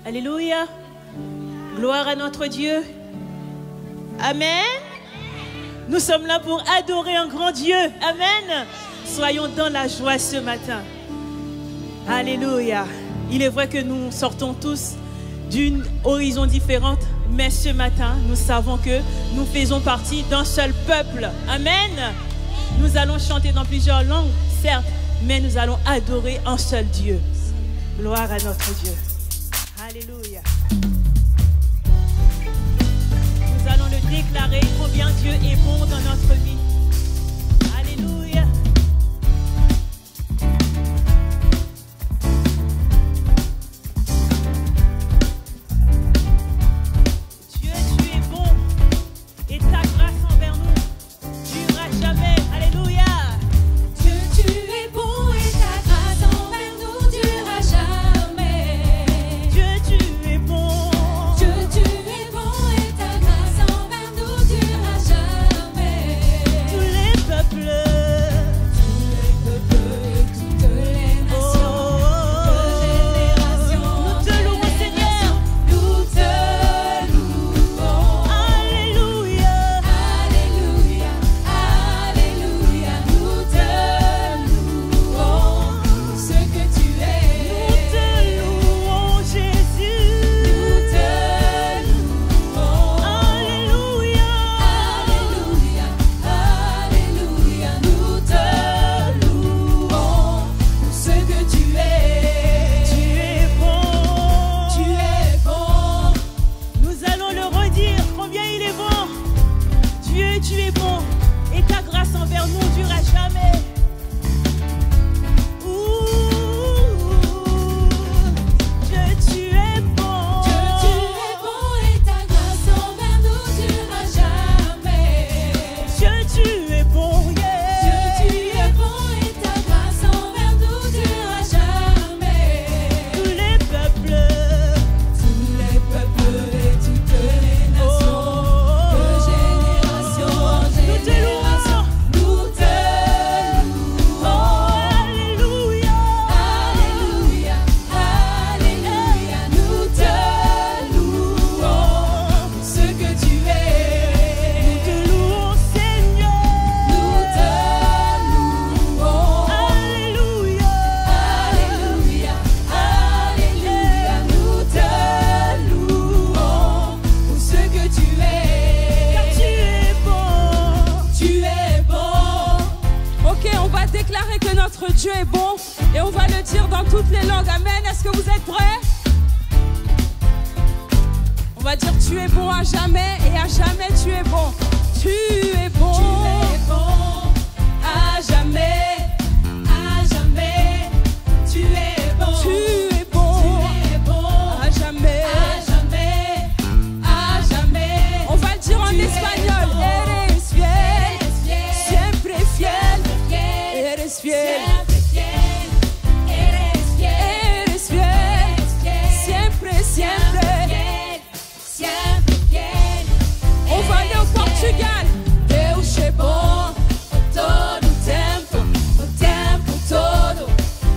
Alléluia. Gloire à notre Dieu. Amen. Nous sommes là pour adorer un grand Dieu. Amen. Soyons dans la joie ce matin. Alléluia. Il est vrai que nous sortons tous d'une horizon différente, mais ce matin, nous savons que nous faisons partie d'un seul peuple. Amen. Nous allons chanter dans plusieurs langues, certes, mais nous allons adorer un seul Dieu. Gloire à notre Dieu. Alléluia. Nous allons le déclarer combien Dieu est bon dans notre vie. Alléluia. Dieu, tu es bon et ta grâce envers nous durera jamais. Alléluia. Dieu, tu es bon et ta grâce envers nous durera jamais. Dieu, tu es bon. Dieu, tu es bon et ta grâce envers nous durera jamais. Tous les peuples Et toutes les nations, de génération nous te louons, Seigneur. nous te louons. Alléluia. Alléluia, Alléluia, nous te louons. Ce que tu es, Nous te louons, Jésus. nous te louons. Alléluia. Alléluia, Alléluia, nous te louons. Ce que tu es, Tu es bon. tu es bon. Nous allons le redire combien il est bon. Dieu, tu es bon et ta grâce envers nous ne durera jamais. Dieu, tu es bon. Dieu, tu es bon et ta grâce envers nous durera jamais. Dieu, tu es bon. Dieu, Yeah. tu es bon et ta grâce envers nous durera jamais. Tous les peuples. Tous les peuples et toutes les nations, de génération en génération, nous te louons. Alléluia. Alléluia, Alléluia, nous te louons. Ce que tu es, Nous te louons, Seigneur. nous te louons. Alléluia. Alléluia, Alléluia, nous te louons pour ce que tu Car es. tu es bon. Tu es bon. Ok, on va déclarer que notre Dieu est bon et on va le dire dans toutes les langues. Amen. Est-ce que vous êtes prêts? On va dire tu es bon à jamais et à jamais tu es bon. Tu es bon. Tu es bon à jamais, à jamais. Tu es bon. Tu es bon. Tu es bon À jamais. à jamais, à jamais. On va le dire en Tu es espagnol. bon. Eres fiel. Eres fiel, Siempre fiel. fiel, Eres fiel. siempre fiel. Eres fiel, Eres fiel. eres fiel. Siempre, siempre. Fiel, siempre fiel. On va aller au Portugal. Deus é bom todo tempo todo.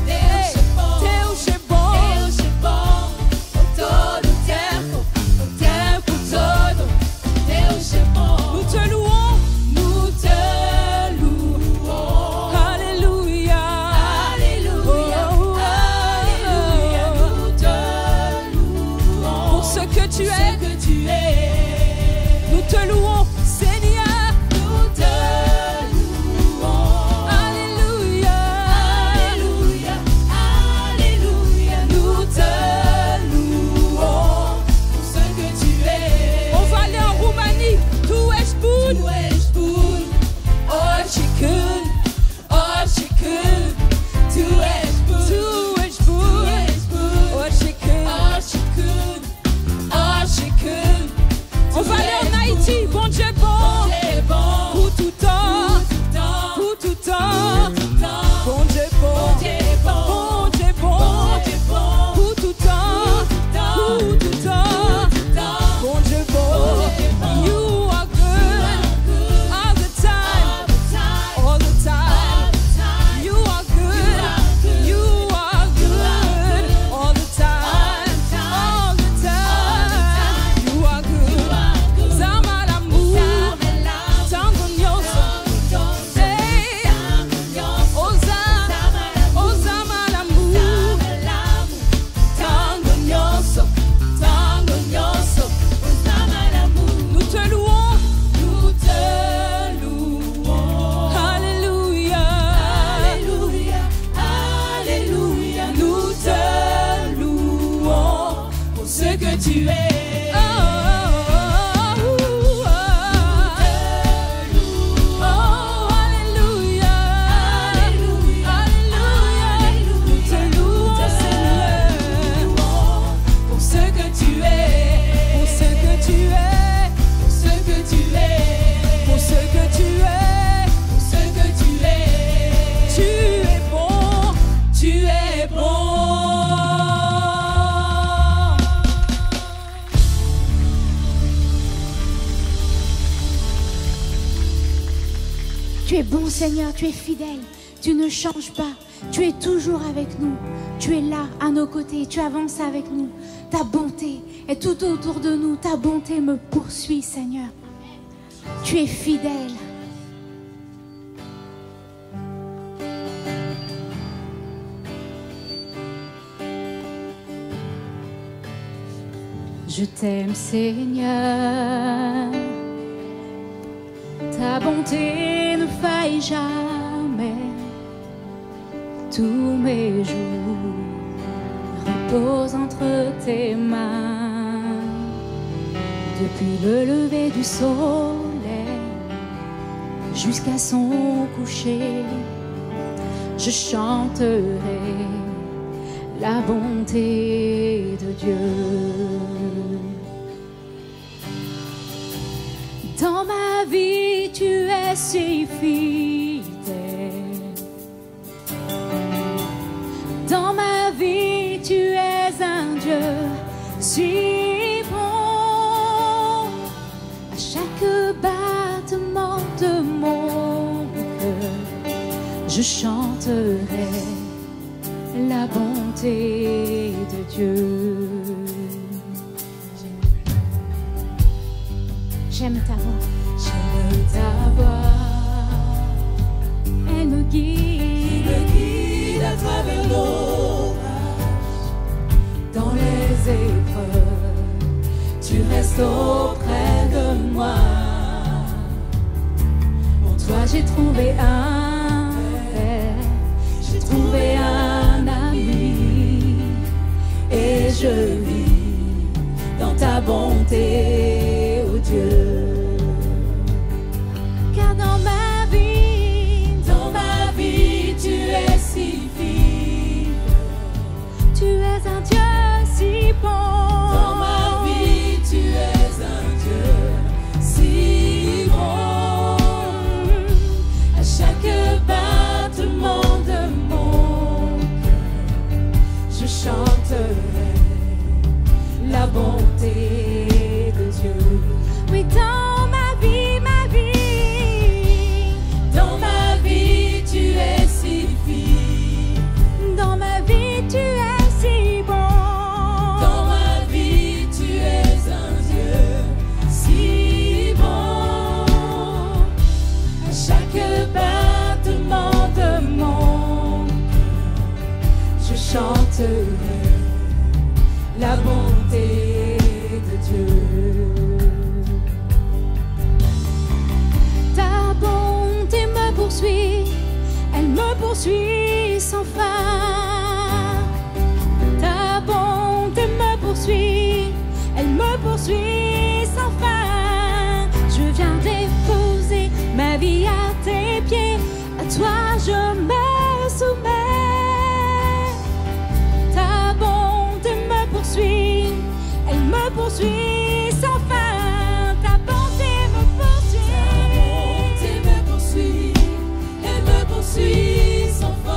Deus é bom, Deus é bom. Deus é bom todo tempo todo. Deus é bom. Nous te louons. Nous te louons. Alléluia. Alléluia, Alléluia, nous te louons. Pour ce que tu es, Ce que tu es. nous te louons, Seigneur. Nous te louons. Alléluia. Alléluia, Alléluia, nous te louons pour ce que tu es. On va aller en Roumanie. Tu es bun. Tu es bun, oricând, oricând. Tu es bun, Tu es tu bun. es bun, Oricând. oricând, oricând. On va aller en Haïti. Bon tu es. Tu es bon, Seigneur, tu es fidèle, tu ne changes pas, tu es toujours avec nous, tu es là à nos côtés, tu avances avec nous. Ta bonté est tout autour de nous, ta bonté me poursuit, Seigneur. Tu es fidèle. Je t'aime, Seigneur. Ta bonté ne faille jamais. Tous mes jours reposent entre tes mains. Depuis le lever du soleil jusqu'à son coucher, je chanterai la bonté de Dieu. Dans ma vie, tu es si fidèle. Dans ma vie, tu es un Dieu si bon. À chaque battement de mon cœur, je chanterai la bonté de Dieu. J'aime ta voix, j'aime ta voix. Elle me guide À travers l'orage, dans les épreuves. tu restes auprès de moi. En toi j'ai trouvé un père, j'ai trouvé un ami, et je vis dans ta bonté, oh Dieu. Car dans ma vie, Tu es si fidèle. tu es un Dieu si bon. Dans ma vie, tu es un Dieu si bon. À chaque battement de mon cœur, je chanterai la bonté de Dieu. Oui, dans ma vie, Dans ma vie, tu es si fidèle. dans ma vie, tu es si bon. Dans ma vie, tu es un Dieu si bon. À chaque battement de mon cœur, je chanterai la bonté de Dieu. Ta bonté me poursuit, elle me poursuit sans fin. Ta bonté me poursuit, elle me poursuit sans fin. Je viens déposer ma vie à tes pieds, à toi je me soumets. Ta bonté me poursuit, elle me poursuit sans fin. Ta bonté me poursuit. Ta bonté me poursuit, elle me poursuit sans fin.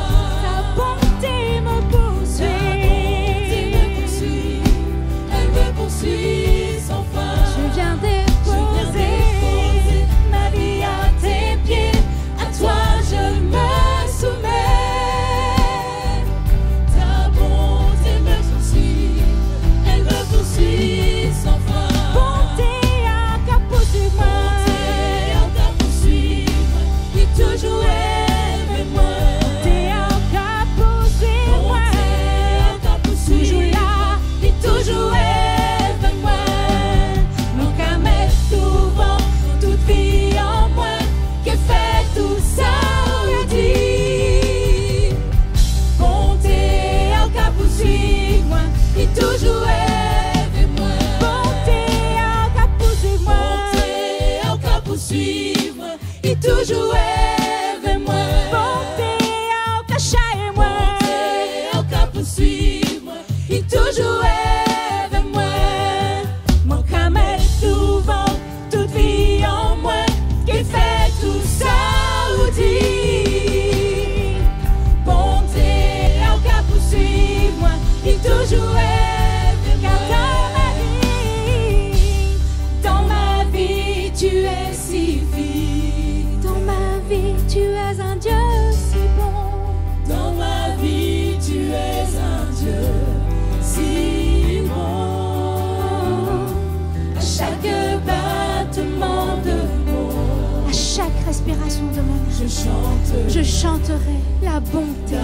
Je chanterai la bonté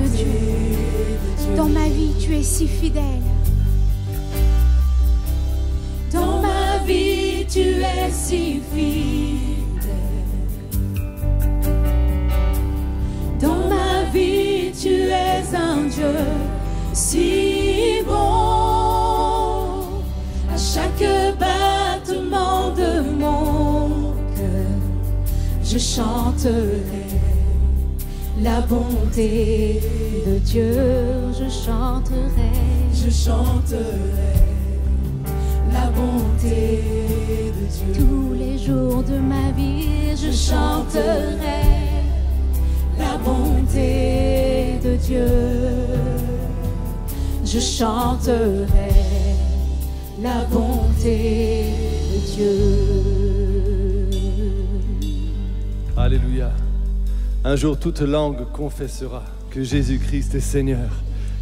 de Dieu. Dans ma vie, tu es si fidèle. Dans ma vie, tu es si fidèle. Dans ma vie, tu es un Dieu si bon. À chaque battement de mon cœur, je chanterai la bonté de Dieu. Je chanterai la bonté de Dieu. Tous les jours de ma vie, je chanterai la bonté de Dieu. Je chanterai la bonté de Dieu. Alléluia. Un jour, toute langue confessera que Jésus-Christ est Seigneur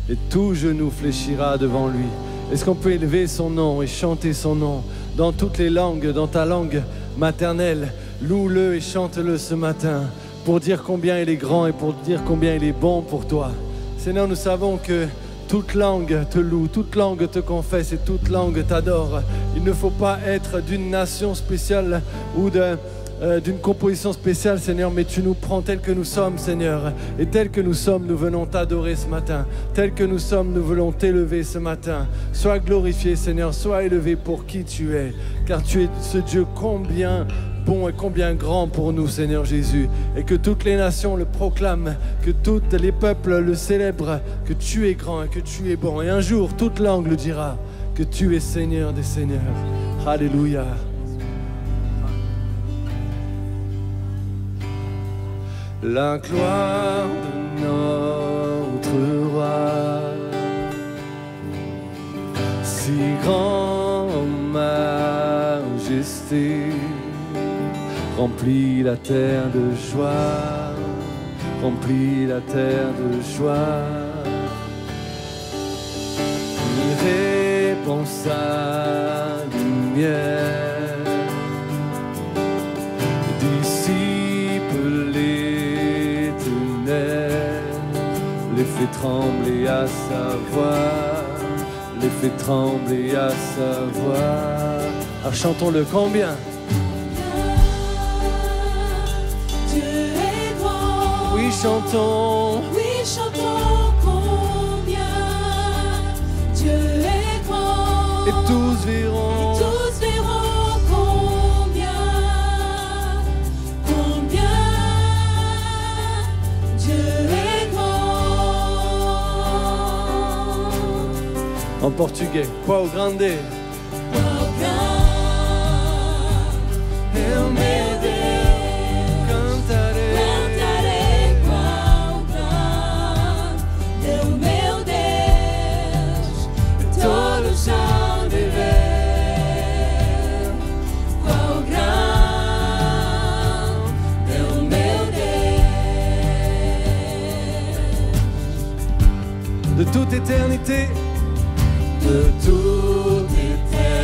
et tout genou fléchira devant lui. Est-ce qu'on peut élever son nom et chanter son nom dans toutes les langues, dans ta langue maternelle? Loue-le et chante-le ce matin pour dire combien il est grand et pour dire combien il est bon pour toi. Seigneur, nous savons que toute langue te loue, toute langue te confesse et toute langue t'adore. Il ne faut pas être d'une nation spéciale ou d'une composition spéciale, Seigneur, mais tu nous prends tels que nous sommes, Seigneur. Et tels que nous sommes, nous venons t'adorer ce matin. Tels que nous sommes, nous voulons t'élever ce matin. Sois glorifié, Seigneur, sois élevé pour qui tu es. Car tu es ce Dieu combien bon et combien grand pour nous, Seigneur Jésus. Et que toutes les nations le proclament, que tous les peuples le célèbrent, que tu es grand et que tu es bon. Et un jour, toute langue le dira, que tu es Seigneur des Seigneurs. Alléluia. La gloire de notre roi, si grand en majesté, remplit la terre de joie, remplit la terre de joie. Il répand sa lumière, les fait trembler à sa voix, les fait trembler à sa voix. Alors chantons-le combien? Dieu est grand. Oui, chantons. Oui, chantons combien Dieu est grand. Et tous verront. Et tous verront combien Dieu est grand. En portugais, quão grande. Quão grande é o meu Deus. Cantarei. Cantarei quão grande é o meu Deus. E todos hão de ver quão grande é o meu Deus. De toute éternité. De toute éternité,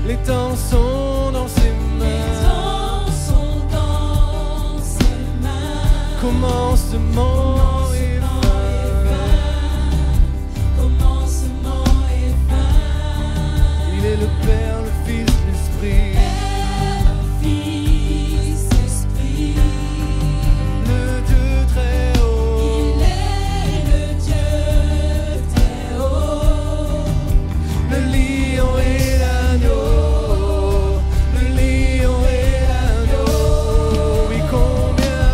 les temps sont dans ses mains. Les temps sont dans ses mains. Commencement et fin. Commencement et fin. Il est le Père, le Fils, l'Esprit. Père, le Fils, l'Esprit. Le Dieu très haut. Il est le Dieu. Le lion et l'agneau, le lion et l'agneau. Oui, combien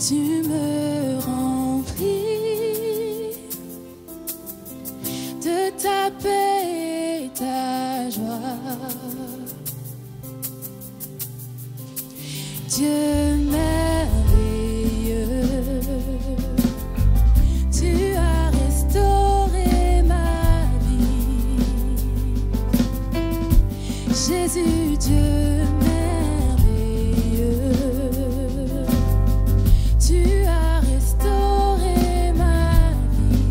tu me remplis de ta paix et ta joie. Dieu merveilleux, tu as restauré ma vie. Jésus, Dieu merveilleux, tu as restauré ma vie.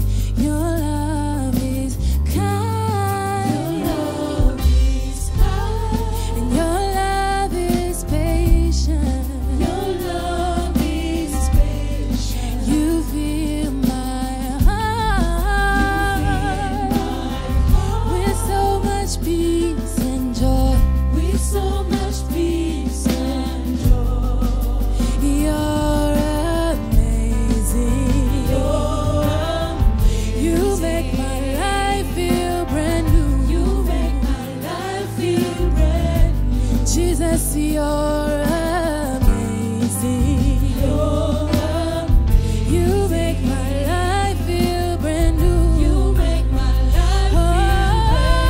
Your love is kind, your love is kind, and your love is patient. Your love is patient. You fill my heart with so much peace and joy. With so much peace and joy. You're amazing. You're amazing. You make my life feel brand new. You make my life feel brand new. Jesus, you're amazing. You're amazing. You make my life feel brand new. You make my life feel brand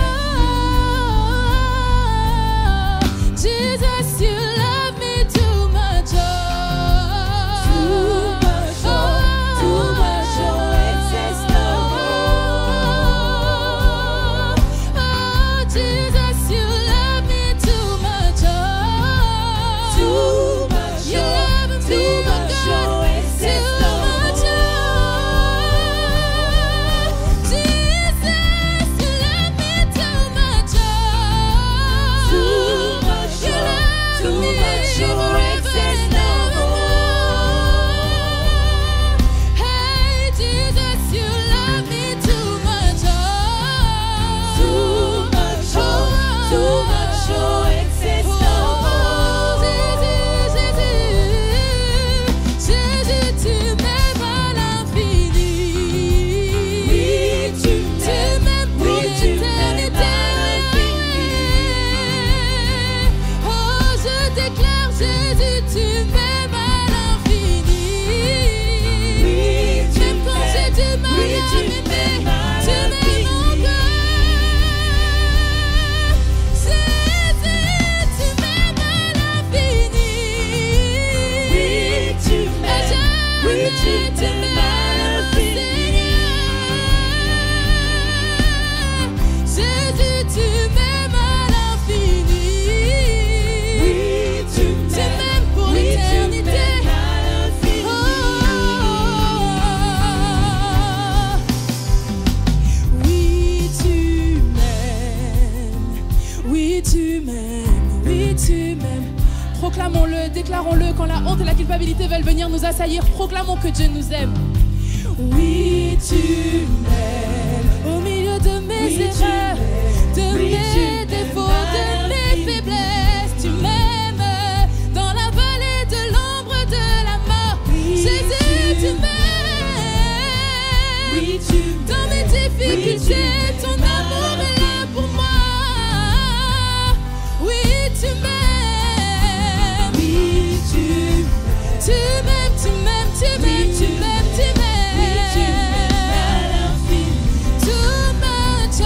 new. Jesus, you love me too much. Too much, too much, excess love. Jesus, you love me too much. Too much, you love me too much, excess love. Jesus, you love me too much. Too much, you love me excess love. Hey, Jesus, you love me too much. Too much, excess love. Jésus, tu m'aimes à l'infini. Oui, tu m'aimes pour l'éternité. Oh, je déclare, Jésus, tu m'aimes à l'infini. Oui, même quand j'ai du mal à m'aimer, tu m'aimes encore. Jésus, tu m'aimes à l'infini. Oui, tu m'aimes à l'infini. Jésus, tu m'aimes à l'infini. Oui, tu m'aimes pour l'éternité. Oh, oui, tu m'aimes. Oui, tu m'aimes. Oui, tu m'aimes. Proclamons-le, déclarons-le quand la honte et la culpabilité veulent venir nous assaillir. Proclamons que Dieu nous aime. Oui, tu m'aimes. Au milieu de mes erreurs, de mes défauts, de mes faiblesses, tu m'aimes. Dans la vallée de l'ombre de la mort, Jésus, tu m'aimes. Dans mes difficultés, ton amour est là pour moi. Oui, tu m'aimes. Tu m'aimes, tu m'aimes, tu m'aimes, tu m'aimes, tu m'aimes. Too much,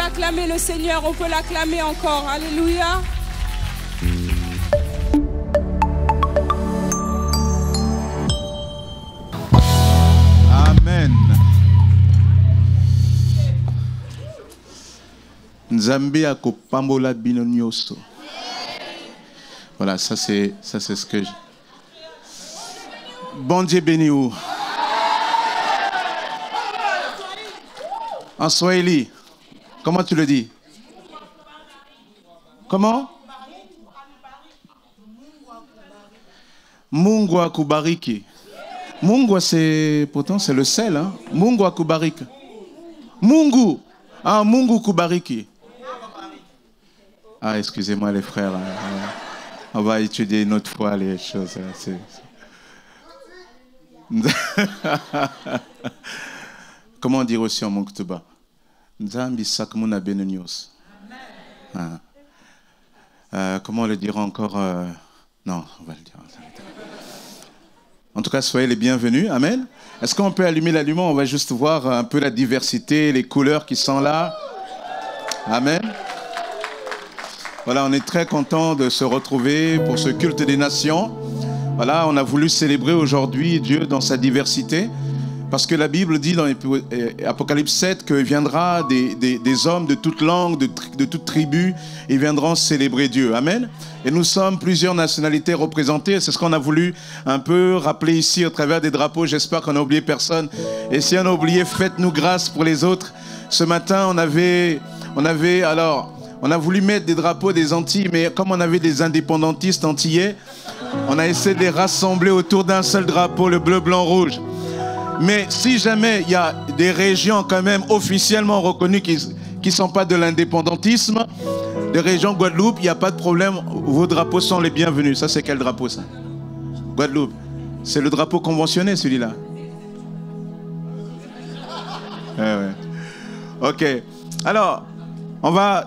acclamer le Seigneur, on peut l'acclamer encore. Alléluia. Amen. Nzambe akopambola bino nyonso. Voilà, ça c'est ce que je... Bon Dieu béni vous. En Swahili, comment tu le dis? Comment? Mungu akubariki. Mungu, c'est pourtant c'est le sel, hein? Mungu akubariki. Mungu. Ah, Mungu kubariki. Ah, excusez-moi les frères. On va étudier une autre fois les choses. Comment dire aussi en Monktuba? Nzambi sakmuna benunios. Comment le dire encore? Non, on va le dire. En tout cas, soyez les bienvenus. Amen. Est-ce qu'on peut allumer la lumière? On va juste voir un peu la diversité, les couleurs qui sont là. Amen. Voilà, on est très content de se retrouver pour ce culte des nations. Voilà, on a voulu célébrer aujourd'hui Dieu dans sa diversité. Parce que la Bible dit dans Apocalypse 7 que viendra des hommes de toute langue, de toute tribu, et viendront célébrer Dieu. Amen. Et nous sommes plusieurs nationalités représentées. C'est ce qu'on a voulu un peu rappeler ici au travers des drapeaux. J'espère qu'on n'a oublié personne. Et si on a oublié, faites-nous grâce pour les autres. Ce matin, on a voulu mettre des drapeaux des Antilles, mais comme on avait des indépendantistes antillais, on a essayé de les rassembler autour d'un seul drapeau, le bleu, blanc, rouge. Mais si jamais il y a des régions quand même officiellement reconnues qui ne sont pas de l'indépendantisme, des régions Guadeloupe, il n'y a pas de problème, vos drapeaux sont les bienvenus. Ça, c'est quel drapeau, ça? Guadeloupe. C'est le drapeau conventionné, celui-là. Ouais. Ok. Alors,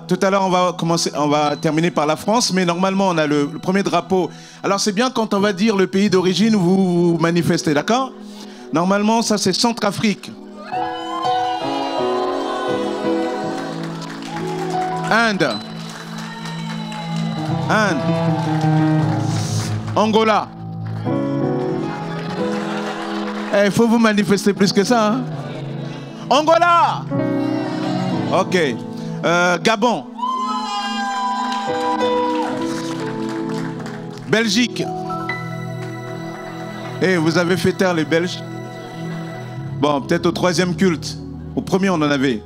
tout à l'heure, on va terminer par la France, mais normalement, on a le premier drapeau. Alors, c'est bien quand on va dire le pays d'origine où vous manifestez, d'accord? Normalement, ça, c'est Centrafrique. Inde. Angola. Il faut vous manifester plus que ça. Hein? Angola. Ok. Gabon. Belgique. Vous avez fait taire les Belges. Bon, peut-être au troisième culte. Au premier, on en avait.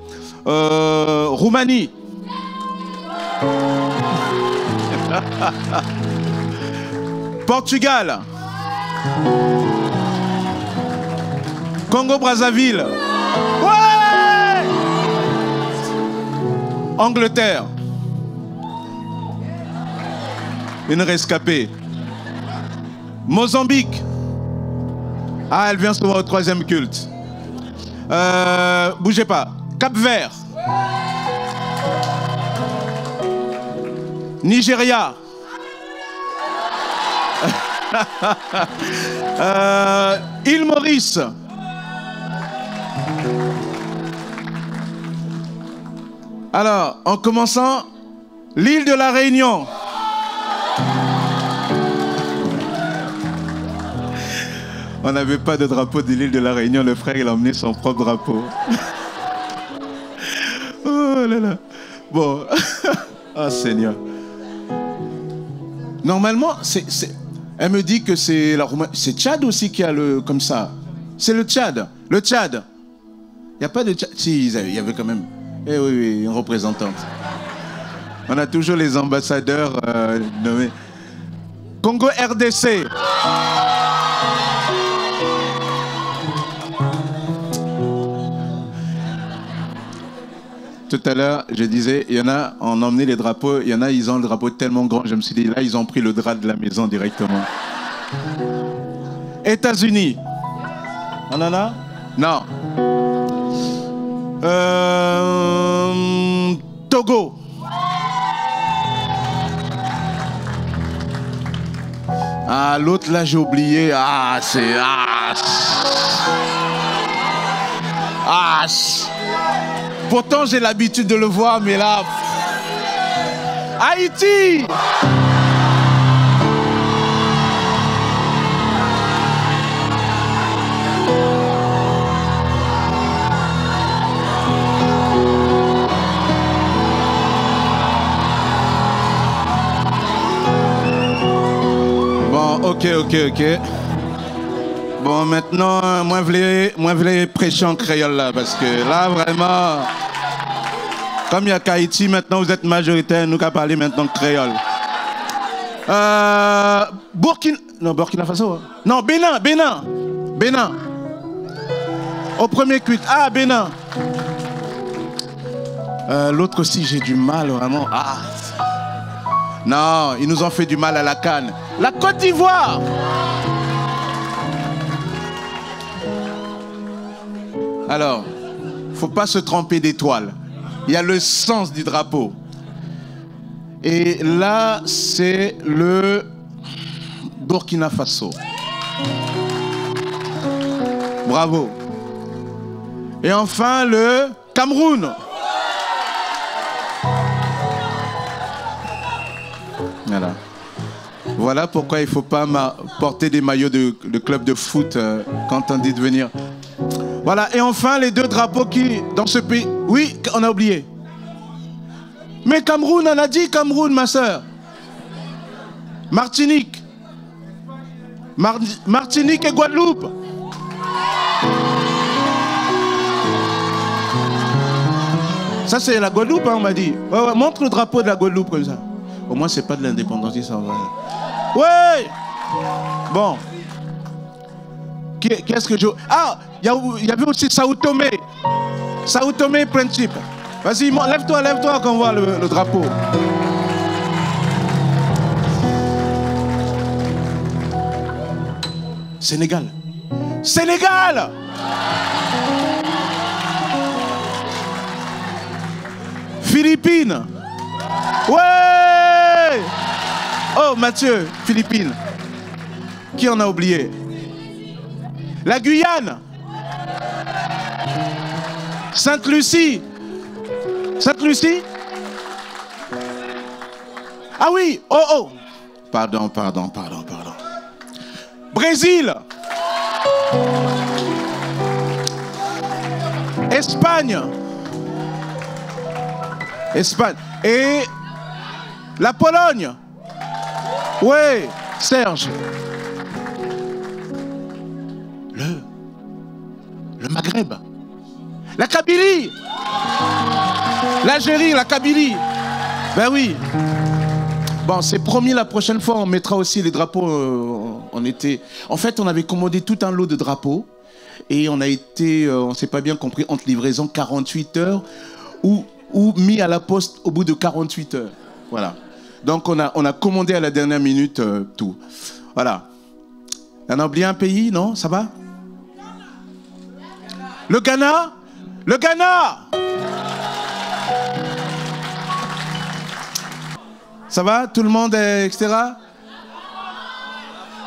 Roumanie. Portugal. Congo-Brazzaville. Ouais! Angleterre. Une rescapée. Mozambique. Ah, elle vient souvent au troisième culte. Bougez pas. Cap-Vert. Nigeria. Île Maurice. Alors, en commençant, l'île de la Réunion. On n'avait pas de drapeau de l'île de la Réunion. Le frère, il a emmené son propre drapeau. Oh là là. Bon. Oh Seigneur. Normalement, elle me dit que c'est la Roumanie. C'est Tchad aussi qui a le... Comme ça. C'est le Tchad. Le Tchad. Il n'y a pas de Tchad. Si, il y avait quand même... oui, une représentante. On a toujours les ambassadeurs nommés. Congo RDC. Tout à l'heure, je disais, il y en a, on a emmené les drapeaux, il y en a, ils ont le drapeau tellement grand, je me suis dit, là, ils ont pris le drap de la maison directement. États-Unis. On en a? Non. Togo. Ah, l'autre là, j'ai oublié. Ah, c'est... Pourtant, j'ai l'habitude de le voir, mais là... Haïti! Bon, ok. Bon, maintenant, moi, je voulais prêcher en créole là, parce que là, vraiment, comme il y a qu'Haïti, maintenant, vous êtes majoritaire, nous qu'à parler maintenant créole. Burkina Faso. Hein? Non, Bénin. Au premier culte. Ah, Bénin. L'autre aussi, j'ai du mal, vraiment. Ah. Non, ils nous ont fait du mal à la canne. La Côte d'Ivoire. Alors, il ne faut pas se tromper d'étoiles. Il y a le sens du drapeau. Et là, c'est le Burkina Faso. Bravo. Et enfin, le Cameroun. Voilà. Voilà pourquoi il ne faut pas porter des maillots de club de foot quand on dit de venir. Voilà, et enfin les deux drapeaux qui, dans ce pays... Oui, on a oublié. Mais Cameroun, on a dit Cameroun, ma soeur. Martinique. Martinique et Guadeloupe. Ça, c'est la Guadeloupe, hein, on m'a dit. Ouais, montre le drapeau de la Guadeloupe comme ça. Au moins, c'est pas de l'indépendance, ça va. Ouais. Bon. Qu'est-ce que je... Ah, il y avait aussi Sao Tomé. Sao Tomé Principe. Vas-y, lève-toi qu'on voit le drapeau. Sénégal. Philippines. Ouais. Oh, Mathieu, Philippines. Qui en a oublié? La Guyane. Sainte-Lucie. Ah oui. Oh. Pardon. Brésil. Espagne. Et la Pologne. Ouais, Serge. Le Maghreb. La Kabylie. L'Algérie, la Kabylie. Ben oui. Bon, c'est promis, la prochaine fois, on mettra aussi les drapeaux en été. En fait, on avait commandé tout un lot de drapeaux. Et on a été, on ne s'est pas bien compris, entre livraison 48 heures ou mis à la poste au bout de 48 heures. Voilà. Donc, on a commandé à la dernière minute tout. Voilà. On a oublié un pays, non? Ça va? Le Ghana. Ça va? Tout le monde, etc.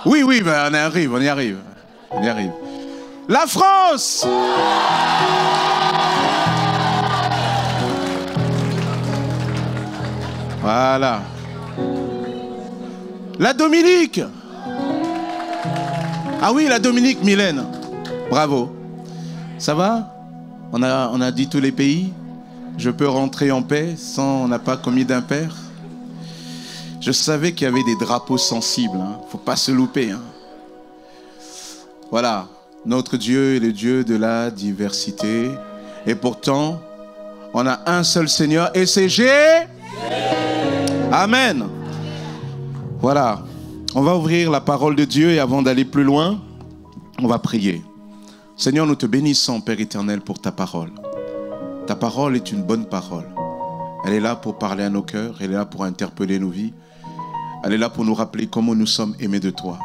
Oui, ben on y arrive. La France. Voilà. La Dominique. Ah oui, la Dominique, Mylène. Bravo. Ça va? On a dit tous les pays. Je peux rentrer en paix sans on n'a pas commis d'impair. Je savais qu'il y avait des drapeaux sensibles. Faut pas se louper. Voilà. Notre Dieu est le Dieu de la diversité. Et pourtant, on a un seul Seigneur et c'est Jésus. Amen. Voilà. On va ouvrir la parole de Dieu et avant d'aller plus loin, on va prier. Seigneur, nous te bénissons, Père éternel, pour ta parole. Ta parole est une bonne parole. Elle est là pour parler à nos cœurs. Elle est là pour interpeller nos vies. Elle est là pour nous rappeler comment nous sommes aimés de toi.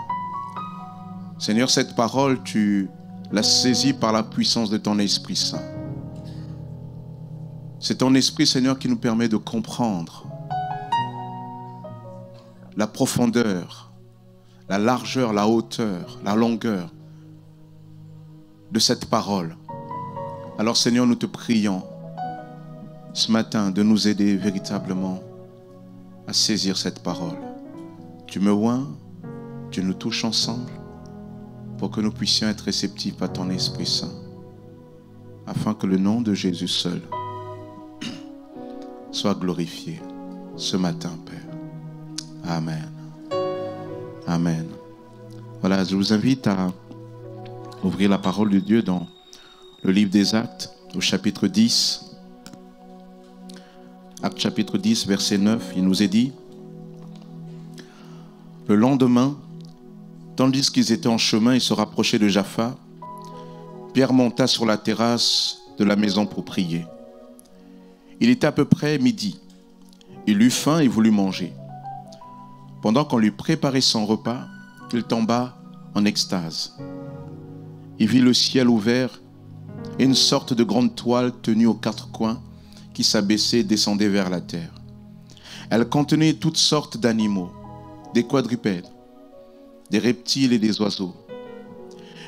Seigneur, cette parole, tu l'as saisie par la puissance de ton Esprit Saint. C'est ton Esprit, Seigneur, qui nous permet de comprendre la profondeur, la largeur, la hauteur, la longueur de cette parole. Alors, Seigneur, nous te prions ce matin de nous aider véritablement à saisir cette parole. Tu me oins, tu nous touches ensemble pour que nous puissions être réceptifs à ton Esprit Saint, afin que le nom de Jésus seul soit glorifié ce matin, Père. Amen. Amen. Voilà, je vous invite à ouvrir la parole de Dieu dans le livre des Actes, au chapitre 10. Actes chapitre 10, verset 9, il nous est dit: le lendemain, tandis qu'ils étaient en chemin et se rapprochaient de Jaffa, Pierre monta sur la terrasse de la maison pour prier. Il était à peu près midi. Il eut faim et voulut manger. Pendant qu'on lui préparait son repas, il tomba en extase. Il vit le ciel ouvert et une sorte de grande toile tenue aux quatre coins qui s'abaissait et descendait vers la terre. Elle contenait toutes sortes d'animaux, des quadrupèdes, des reptiles et des oiseaux.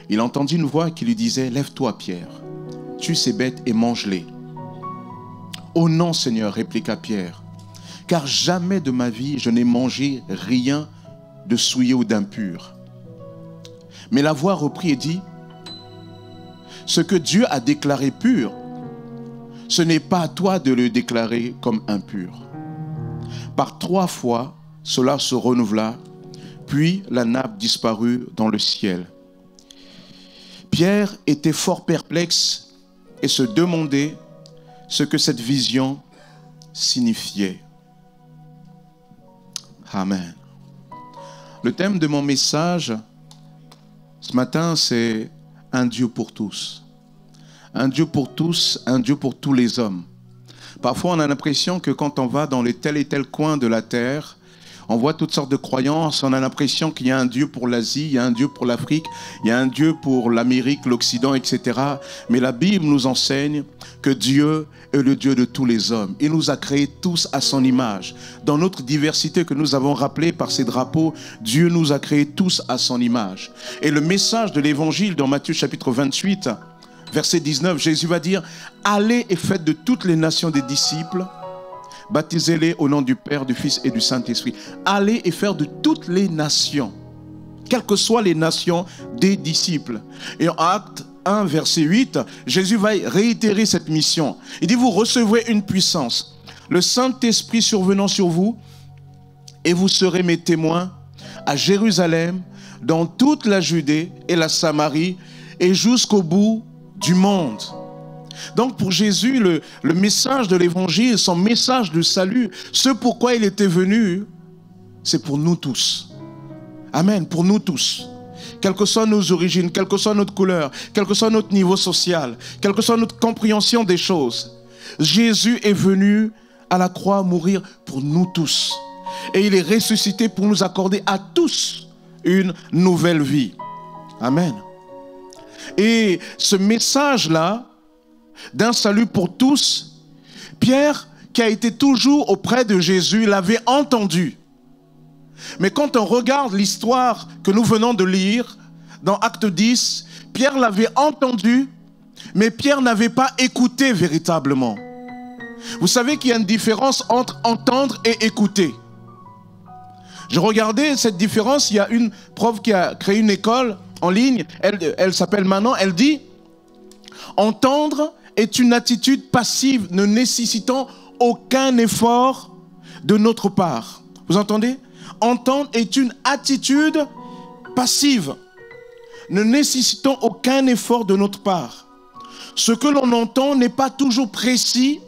Il entendit une voix qui lui disait: lève-toi, Pierre, tue ces bêtes et mange-les. Oh non, Seigneur, répliqua Pierre, car jamais de ma vie je n'ai mangé rien de souillé ou d'impur. Mais la voix reprit et dit: ce que Dieu a déclaré pur, ce n'est pas à toi de le déclarer comme impur. Par 3 fois, cela se renouvela, puis la nappe disparut dans le ciel. Pierre était fort perplexe et se demandait ce que cette vision signifiait. Amen. Le thème de mon message ce matin, c'est un Dieu pour tous. Un Dieu pour tous, un Dieu pour tous les hommes. Parfois, on a l'impression que quand on va dans les tel et tel coin de la terre, on voit toutes sortes de croyances, on a l'impression qu'il y a un Dieu pour l'Asie, il y a un Dieu pour l'Afrique, il y a un Dieu pour l'Amérique, l'Occident, etc. Mais la Bible nous enseigne que Dieu est le Dieu de tous les hommes. Il nous a créés tous à son image. Dans notre diversité que nous avons rappelée par ces drapeaux, Dieu nous a créés tous à son image. Et le message de l'Évangile dans Matthieu chapitre 28, verset 19, Jésus va dire: allez et faites de toutes les nations des disciples, baptisez-les au nom du Père, du Fils et du Saint-Esprit. Allez et faire de toutes les nations, quelles que soient les nations, des disciples. Et en Acte 1, verset 8, Jésus va réitérer cette mission. Il dit: vous recevrez une puissance, le Saint-Esprit survenant sur vous, et vous serez mes témoins à Jérusalem, dans toute la Judée et la Samarie, et jusqu'au bout du monde. Donc pour Jésus, le message de l'évangile, son message de salut, ce pourquoi il était venu, c'est pour nous tous. Amen, pour nous tous. Quelles que soient nos origines, quelle que soit notre couleur, quel que soit notre niveau social, quelle que soit notre compréhension des choses, Jésus est venu à la croix mourir pour nous tous. Et il est ressuscité pour nous accorder à tous une nouvelle vie. Amen. Et ce message-là, d'un salut pour tous, Pierre, qui a été toujours auprès de Jésus, l'avait entendu. Mais quand on regarde l'histoire que nous venons de lire dans Acte 10, Pierre l'avait entendu, mais Pierre n'avait pas écouté véritablement. Vous savez qu'il y a une différence entre entendre et écouter. Je regardais cette différence, il y a une prof qui a créé une école en ligne, elle s'appelle Manon, elle dit: entendre est une attitude passive ne nécessitant aucun effort de notre part. Vous entendez? Entendre est une attitude passive ne nécessitant aucun effort de notre part. Ce que l'on entend n'est pas toujours précis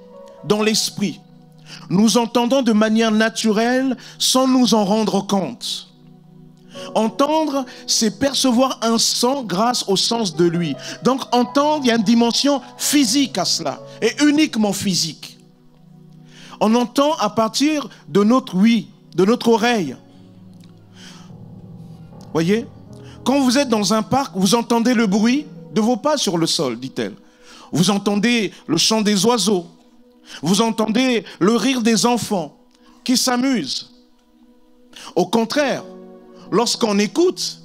dans l'esprit. Nous entendons de manière naturelle sans nous en rendre compte. Entendre, c'est percevoir un son grâce au sens de lui. Donc entendre, il y a une dimension physique à cela, et uniquement physique. On entend à partir de notre ouïe, de notre oreille. Voyez, quand vous êtes dans un parc, vous entendez le bruit de vos pas sur le sol, dit-elle. Vous entendez le chant des oiseaux. Vous entendez le rire des enfants qui s'amusent. Au contraire, lorsqu'on écoute,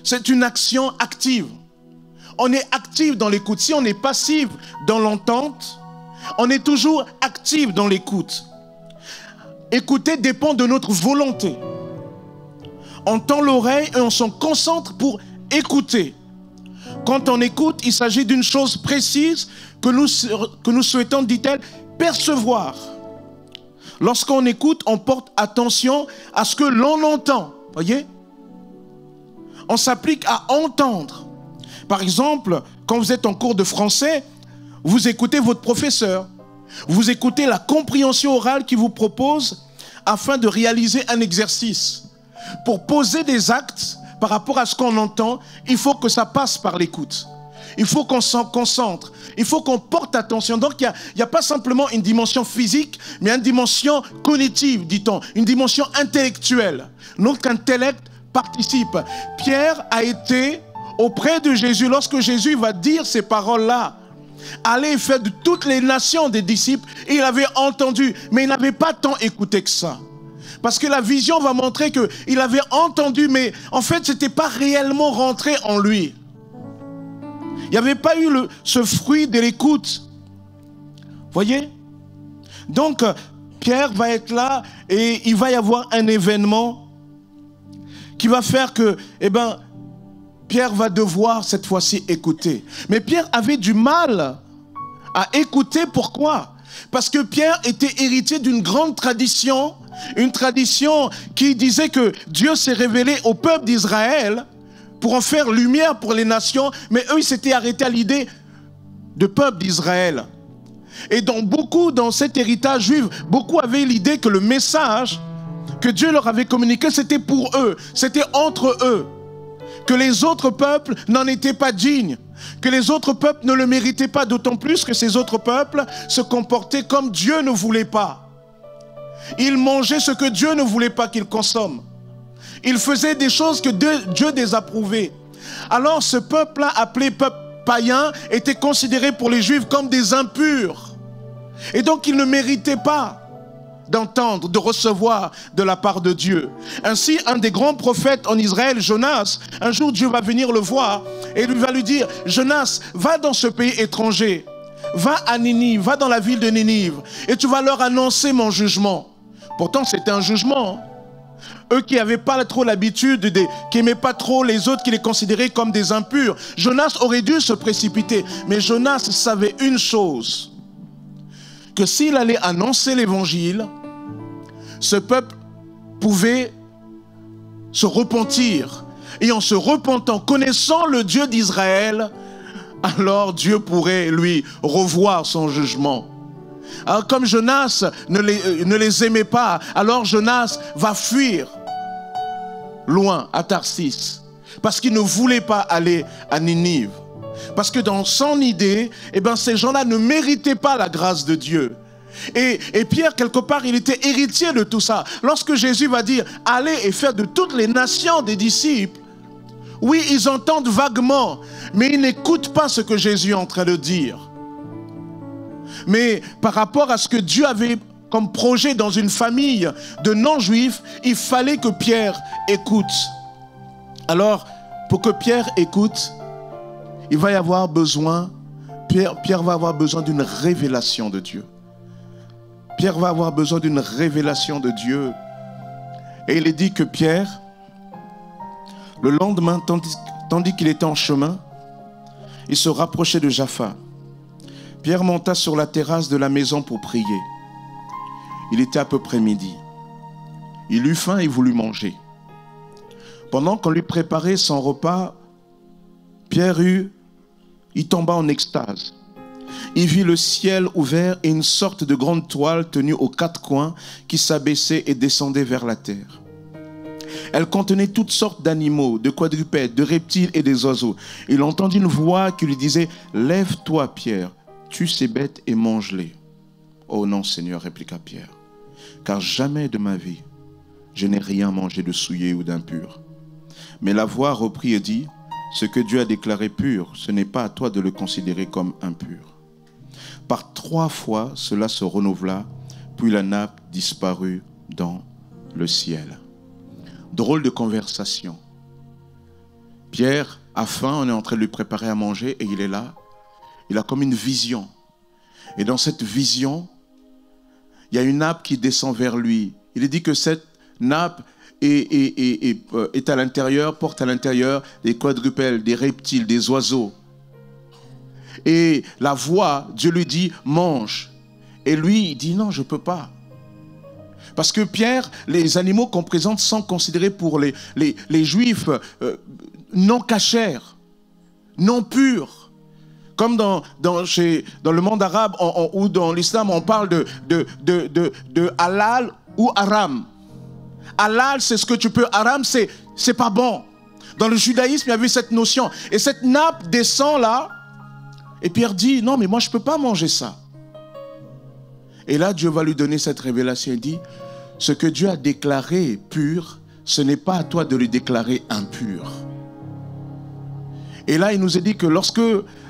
c'est une action active. On est actif dans l'écoute. Si on est passif dans l'entente, On est toujours actif dans l'écoute. Écouter dépend de notre volonté. On tend l'oreille et on s'en concentre pour écouter. Quand on écoute, il s'agit d'une chose précise que nous souhaitons, dit-elle, percevoir. Lorsqu'on écoute, on porte attention à ce que l'on entend. Voyez? On s'applique à entendre. Par exemple, quand vous êtes en cours de français, vous écoutez votre professeur. Vous écoutez la compréhension orale qu'il vous propose afin de réaliser un exercice. Pour poser des actes par rapport à ce qu'on entend, il faut que ça passe par l'écoute. Il faut qu'on s'en concentre. Il faut qu'on porte attention. Donc, il n'y a pas simplement une dimension physique, mais une dimension cognitive, dit-on. Une dimension intellectuelle. Notre intellect participe. Pierre a été auprès de Jésus lorsque Jésus va dire ces paroles-là. Allez et faites de toutes les nations des disciples. Et il avait entendu, mais il n'avait pas tant écouté que ça. Parce que la vision va montrer qu'il avait entendu, mais en fait, ce n'était pas réellement rentré en lui. Il n'y avait pas eu ce fruit de l'écoute. Voyez? Donc, Pierre va être là et il va y avoir un événement qui va faire que, Pierre va devoir cette fois-ci écouter. Mais Pierre avait du mal à écouter. Pourquoi? Parce que Pierre était héritier d'une grande tradition, une tradition qui disait que Dieu s'est révélé au peuple d'Israël pour en faire lumière pour les nations, mais eux, ils s'étaient arrêtés à l'idée de peuple d'Israël. Et dans cet héritage juif, beaucoup avaient l'idée que le message que Dieu leur avait communiqué, c'était pour eux, c'était entre eux. Que les autres peuples n'en étaient pas dignes, que les autres peuples ne le méritaient pas, d'autant plus que ces autres peuples se comportaient comme Dieu ne voulait pas. Ils mangeaient ce que Dieu ne voulait pas qu'ils consomment. Ils faisaient des choses que Dieu désapprouvait. Alors ce peuple-là, appelé peuple païen, était considéré pour les Juifs comme des impurs. Et donc ils ne méritaient pas d'entendre, de recevoir de la part de Dieu. Ainsi, un des grands prophètes en Israël, Jonas, un jour Dieu va venir le voir et il va lui dire, Jonas, va dans ce pays étranger, va à Ninive, va dans la ville de Ninive et tu vas leur annoncer mon jugement. Pourtant, c'était un jugement. Eux qui n'avaient pas trop l'habitude, qui n'aimaient pas trop les autres, qui les considéraient comme des impurs. Jonas aurait dû se précipiter. Mais Jonas savait une chose, que s'il allait annoncer l'évangile, ce peuple pouvait se repentir. Et en se repentant, connaissant le Dieu d'Israël, alors Dieu pourrait lui revoir son jugement. Alors comme Jonas ne les aimait pas, alors Jonas va fuir loin à Tarsis. Parce qu'il ne voulait pas aller à Ninive. Parce que dans son idée, ces gens-là ne méritaient pas la grâce de Dieu. Et Pierre, quelque part, il était héritier de tout ça. Lorsque Jésus va dire, allez et faire de toutes les nations des disciples, oui, ils entendent vaguement, mais ils n'écoutent pas ce que Jésus est en train de dire. Mais par rapport à ce que Dieu avait comme projet dans une famille de non-juifs, il fallait que Pierre écoute. Alors, pour que Pierre écoute, il va y avoir besoin, Pierre va avoir besoin d'une révélation de Dieu. Pierre va avoir besoin d'une révélation de Dieu. Et il est dit que Pierre, le lendemain, tandis qu'il était en chemin, il se rapprochait de Jaffa. Pierre monta sur la terrasse de la maison pour prier. Il était à peu près midi. Il eut faim et voulut manger. Pendant qu'on lui préparait son repas, Pierre il tomba en extase. Il vit le ciel ouvert et une sorte de grande toile tenue aux quatre coins qui s'abaissait et descendait vers la terre. Elle contenait toutes sortes d'animaux, de quadrupèdes, de reptiles et des oiseaux. Il entendit une voix qui lui disait « Lève-toi, Pierre, tue ces bêtes et mange-les. » « Oh non, Seigneur, répliqua Pierre, car jamais de ma vie, je n'ai rien mangé de souillé ou d'impur. » Mais la voix reprit et dit « Ce que Dieu a déclaré pur, ce n'est pas à toi de le considérer comme impur. » Par 3 fois, cela se renouvela, puis la nappe disparut dans le ciel. Drôle de conversation. Pierre a faim, on est en train de lui préparer à manger et il est là. Il a comme une vision. Et dans cette vision, il y a une nappe qui descend vers lui. Il est dit que cette nappe est à l'intérieur, porte à l'intérieur des quadrupèdes, des reptiles, des oiseaux. Et la voix, Dieu lui dit, mange. Et lui, il dit, non, je ne peux pas. Parce que Pierre, les animaux qu'on présente sont considérés pour les juifs non cachers, non purs. Comme dans le monde arabe ou dans l'islam, on parle de halal ou haram. Halal, c'est ce que tu peux. Haram, c'est pas bon. Dans le judaïsme, il y avait cette notion. Et cette nappe descend là. Et Pierre dit, non, mais moi, je ne peux pas manger ça. Et là, Dieu va lui donner cette révélation. Il dit, ce que Dieu a déclaré pur, ce n'est pas à toi de le déclarer impur. Et là, il nous est dit que lorsque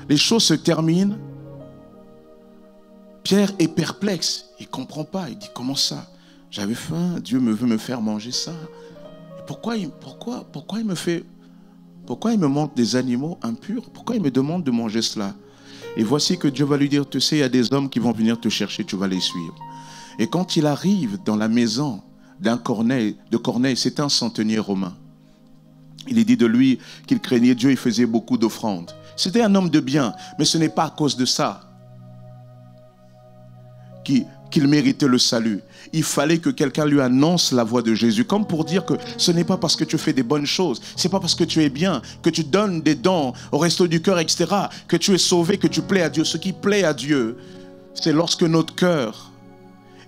les choses se terminent, Pierre est perplexe. Il ne comprend pas. Il dit, comment ça? J'avais faim, Dieu veut me faire manger ça. Pourquoi il me montre des animaux impurs? Pourquoi il me demande de manger cela? Et voici que Dieu va lui dire, tu sais, il y a des hommes qui vont venir te chercher, tu vas les suivre. Et quand il arrive dans la maison de Corneille, c'est un centenier romain. Il est dit de lui qu'il craignait Dieu, il faisait beaucoup d'offrandes. C'était un homme de bien, mais ce n'est pas à cause de ça qu'il méritait le salut. Il fallait que quelqu'un lui annonce la voix de Jésus, comme pour dire que ce n'est pas parce que tu fais des bonnes choses, c'est pas parce que tu es bien, que tu donnes des dons au resto du cœur, etc., que tu es sauvé, que tu plais à Dieu. Ce qui plaît à Dieu, c'est lorsque notre cœur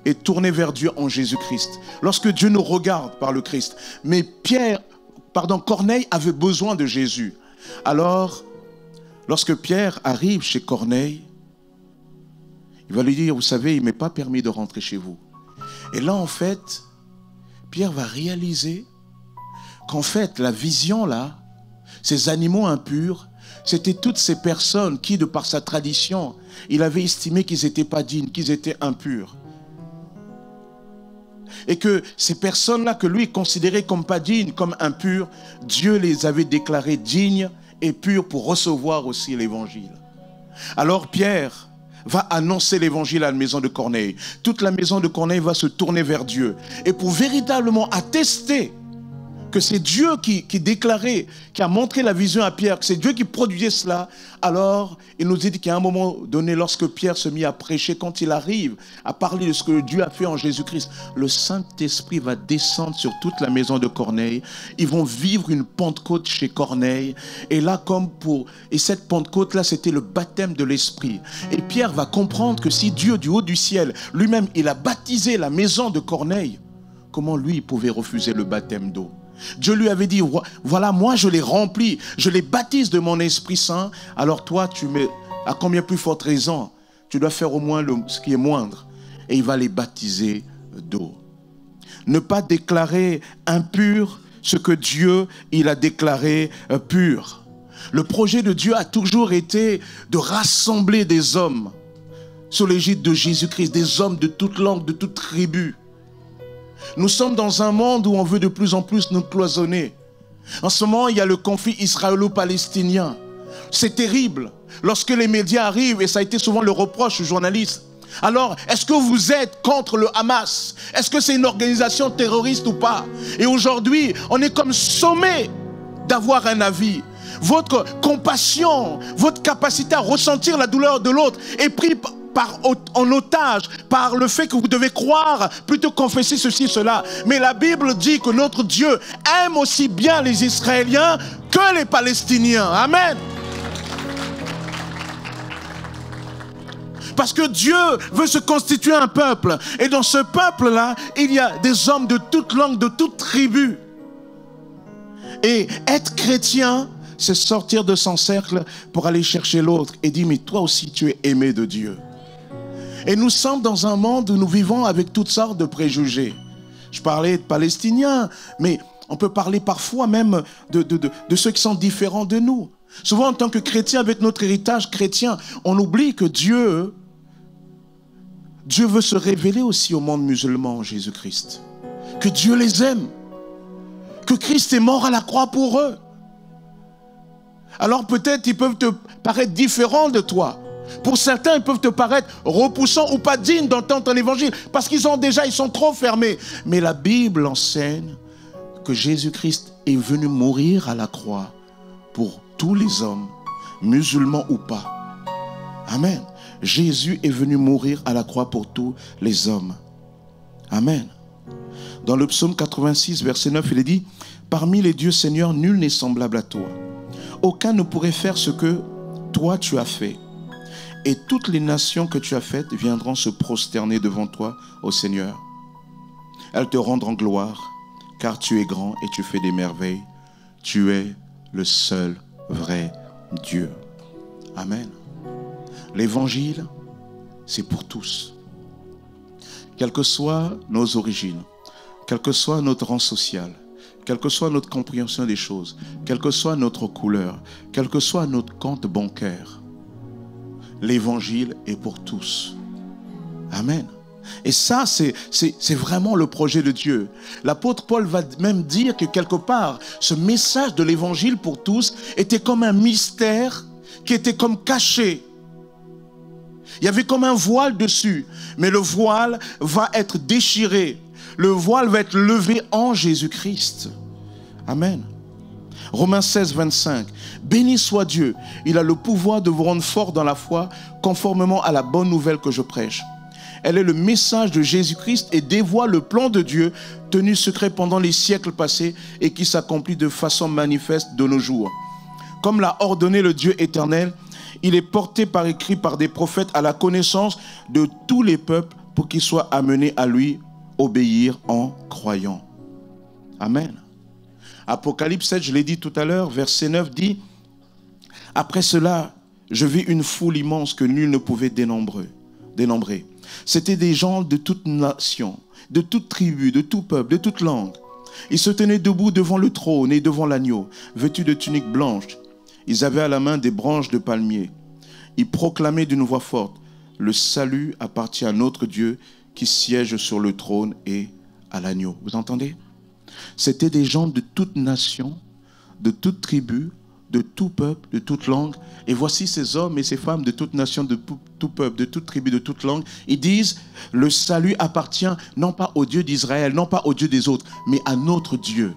est tourné vers Dieu en Jésus-Christ, lorsque Dieu nous regarde par le Christ. Mais Corneille avait besoin de Jésus. Alors, lorsque Pierre arrive chez Corneille, il va lui dire, vous savez, il ne m'est pas permis de rentrer chez vous. Et là, en fait, Pierre va réaliser qu'en fait, la vision là, ces animaux impurs, c'était toutes ces personnes qui, de par sa tradition, il avait estimé qu'ils n'étaient pas dignes, qu'ils étaient impurs. Et que ces personnes-là que lui considérait comme pas dignes, comme impures, Dieu les avait déclarées dignes et pures pour recevoir aussi l'évangile. Alors Pierre va annoncer l'évangile à la maison de Corneille. Toute la maison de Corneille va se tourner vers Dieu. Et pour véritablement attester que c'est Dieu qui déclarait, qui a montré la vision à Pierre, que c'est Dieu qui produisait cela, alors il nous dit qu'à un moment donné, lorsque Pierre se mit à prêcher, quand il arrive à parler de ce que Dieu a fait en Jésus-Christ, le Saint-Esprit va descendre sur toute la maison de Corneille. Ils vont vivre une Pentecôte chez Corneille. Et là, et cette Pentecôte-là, c'était le baptême de l'Esprit. Et Pierre va comprendre que si Dieu, du haut du ciel, lui-même, il a baptisé la maison de Corneille, comment lui, il pouvait refuser le baptême d'eau? Dieu lui avait dit, voilà, moi je l'ai rempli, je les baptise de mon Esprit Saint. Alors toi, à combien plus forte raison, tu dois faire au moins ce qui est moindre. Et il va les baptiser d'eau. Ne pas déclarer impur ce que Dieu, il a déclaré pur. Le projet de Dieu a toujours été de rassembler des hommes sous l'égide de Jésus-Christ, des hommes de toute langue, de toute tribu. Nous sommes dans un monde où on veut de plus en plus nous cloisonner. En ce moment, il y a le conflit israélo-palestinien. C'est terrible. Lorsque les médias arrivent, et ça a été souvent le reproche aux journalistes, alors, est-ce que vous êtes contre le Hamas? Est-ce que c'est une organisation terroriste ou pas? Et aujourd'hui, on est comme sommé d'avoir un avis. Votre compassion, votre capacité à ressentir la douleur de l'autre est prise en otage par le fait que vous devez croire plutôt confesser ceci, cela. Mais la Bible dit que notre Dieu aime aussi bien les Israéliens que les Palestiniens. Amen. Parce que Dieu veut se constituer un peuple. Et dans ce peuple-là, il y a des hommes de toute langue, de toute tribu. Et être chrétien, c'est sortir de son cercle pour aller chercher l'autre et dire, mais toi aussi tu es aimé de Dieu. Et nous sommes dans un monde où nous vivons avec toutes sortes de préjugés. Je parlais de Palestiniens, mais on peut parler parfois même de ceux qui sont différents de nous. Souvent en tant que chrétiens, avec notre héritage chrétien, on oublie que Dieu veut se révéler aussi au monde musulman en Jésus-Christ. Que Dieu les aime. Que Christ est mort à la croix pour eux. Alors peut-être ils peuvent te paraître différents de toi. Pour certains, ils peuvent te paraître repoussants ou pas dignes d'entendre l'évangile parce qu'ils sont trop fermés. Mais la Bible enseigne que Jésus-Christ est venu mourir à la croix pour tous les hommes, musulmans ou pas. Amen. Jésus est venu mourir à la croix pour tous les hommes. Amen. Dans le psaume 86, verset 9, il est dit: parmi les dieux Seigneur, nul n'est semblable à toi. Aucun ne pourrait faire ce que toi tu as fait. Et toutes les nations que tu as faites viendront se prosterner devant toi, ô Seigneur. Elles te rendront gloire, car tu es grand et tu fais des merveilles. Tu es le seul vrai Dieu. Amen. L'évangile, c'est pour tous. Quelles que soient nos origines, quel que soit notre rang social, quelle que soit notre compréhension des choses, quelle que soit notre couleur, quel que soit notre compte bancaire, l'évangile est pour tous. Amen. Et ça, c'est vraiment le projet de Dieu. L'apôtre Paul va même dire que quelque part, ce message de l'évangile pour tous était comme un mystère qui était comme caché. Il y avait comme un voile dessus, mais le voile va être déchiré. Le voile va être levé en Jésus-Christ. Amen. Romains 16, 25. Béni soit Dieu, il a le pouvoir de vous rendre forts dans la foi, conformément à la bonne nouvelle que je prêche. Elle est le message de Jésus-Christ et dévoile le plan de Dieu, tenu secret pendant les siècles passés et qui s'accomplit de façon manifeste de nos jours. Comme l'a ordonné le Dieu éternel, il est porté par écrit par des prophètes à la connaissance de tous les peuples pour qu'ils soient amenés à lui obéir en croyant. Amen. Apocalypse 7, je l'ai dit tout à l'heure, verset 9 dit: après cela, je vis une foule immense que nul ne pouvait dénombrer. C'était des gens de toute nation, de toute tribu, de tout peuple, de toute langue. Ils se tenaient debout devant le trône et devant l'agneau, vêtus de tuniques blanches. Ils avaient à la main des branches de palmier. Ils proclamaient d'une voix forte: le salut appartient à notre Dieu qui siège sur le trône et à l'agneau. Vous entendez? C'était des gens de toute nation, de toute tribu, de tout peuple, de toute langue. Et voici ces hommes et ces femmes de toute nation, de tout peuple, de toute tribu, de toute langue. Ils disent: le salut appartient non pas au Dieu d'Israël, non pas au Dieu des autres, mais à notre Dieu.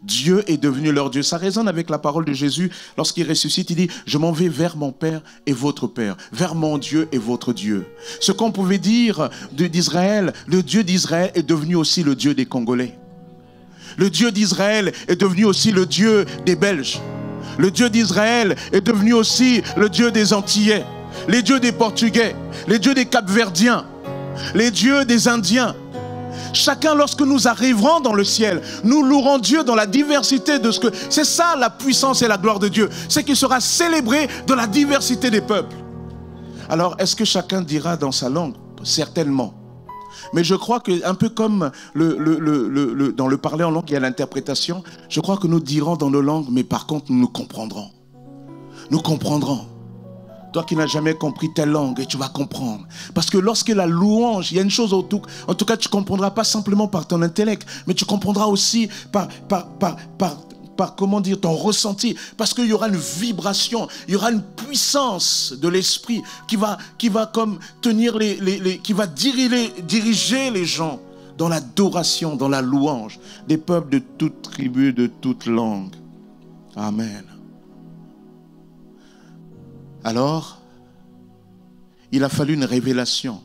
Dieu est devenu leur Dieu. Ça résonne avec la parole de Jésus lorsqu'il ressuscite. Il dit: je m'en vais vers mon Père et votre Père, vers mon Dieu et votre Dieu. Ce qu'on pouvait dire d'Israël, le Dieu d'Israël est devenu aussi le Dieu des Congolais. Le Dieu d'Israël est devenu aussi le Dieu des Belges. Le Dieu d'Israël est devenu aussi le Dieu des Antillais, les dieux des Portugais, les dieux des Capverdiens, les dieux des Indiens. Chacun, lorsque nous arriverons dans le ciel, nous louerons Dieu dans la diversité de ce que... C'est ça la puissance et la gloire de Dieu. C'est qu'il sera célébré dans la diversité des peuples. Alors, est-ce que chacun dira dans sa langue? Certainement. Mais je crois que, un peu comme dans le parler en langue, il y a l'interprétation, je crois que nous dirons dans nos langues, mais par contre, nous comprendrons. Nous comprendrons. Toi qui n'as jamais compris telle langue, et tu vas comprendre. Parce que lorsque la louange, il y a une chose en tout cas, tu ne comprendras pas simplement par ton intellect, mais tu comprendras aussi par comment dire, ton ressenti. Parce qu'il y aura une vibration, il y aura une puissance de l'esprit qui va comme tenir qui va diriger les gens dans l'adoration, dans la louange des peuples de toute tribu, de toute langue. Amen. Alors, il a fallu une révélation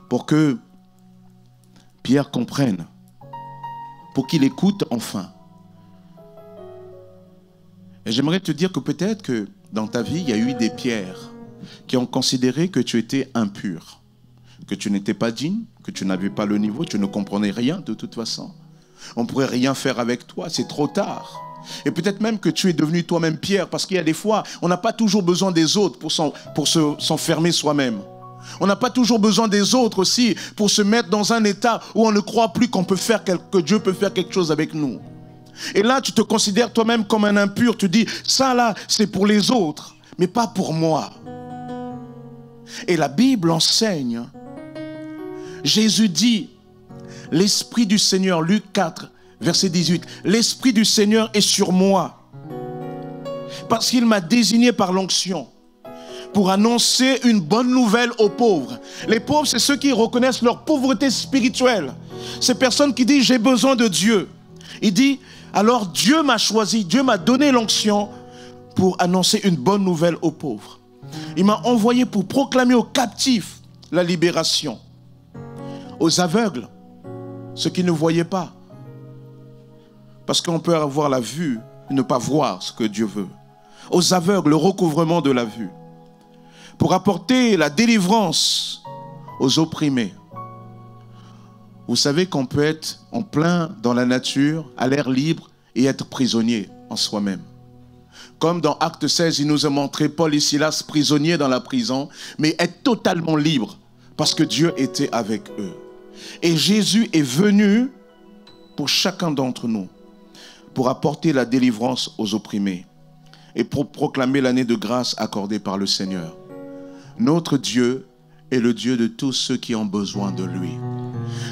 pour que Pierre comprenne, pour qu'il écoute enfin. Et j'aimerais te dire que peut-être que dans ta vie, il y a eu des pierres qui ont considéré que tu étais impur, que tu n'étais pas digne, que tu n'avais pas le niveau, tu ne comprenais rien de toute façon. On ne pourrait rien faire avec toi, c'est trop tard. Et peut-être même que tu es devenu toi-même pierre, parce qu'il y a des fois, on n'a pas toujours besoin des autres pour s'enfermer soi-même. On n'a pas toujours besoin des autres aussi pour se mettre dans un état où on ne croit plus que Dieu peut faire quelque chose avec nous. Et là, tu te considères toi-même comme un impur. Tu dis, ça là, c'est pour les autres, mais pas pour moi. Et la Bible enseigne. Jésus dit, l'Esprit du Seigneur, Luc 4, verset 18, l'Esprit du Seigneur est sur moi, parce qu'il m'a désigné par l'onction pour annoncer une bonne nouvelle aux pauvres. Les pauvres, c'est ceux qui reconnaissent leur pauvreté spirituelle. Ces personnes qui disent, j'ai besoin de Dieu. Il dit, alors Dieu m'a choisi, Dieu m'a donné l'onction pour annoncer une bonne nouvelle aux pauvres. Il m'a envoyé pour proclamer aux captifs la libération, aux aveugles, ceux qui ne voyaient pas. Parce qu'on peut avoir la vue et ne pas voir ce que Dieu veut. Aux aveugles, le recouvrement de la vue. Pour apporter la délivrance aux opprimés. Vous savez qu'on peut être en plein dans la nature, à l'air libre et être prisonnier en soi-même. Comme dans Acte 16, il nous a montré Paul et Silas prisonniers dans la prison, mais être totalement libres parce que Dieu était avec eux. Et Jésus est venu pour chacun d'entre nous, pour apporter la délivrance aux opprimés et pour proclamer l'année de grâce accordée par le Seigneur. Notre Dieu est le Dieu de tous ceux qui ont besoin de lui.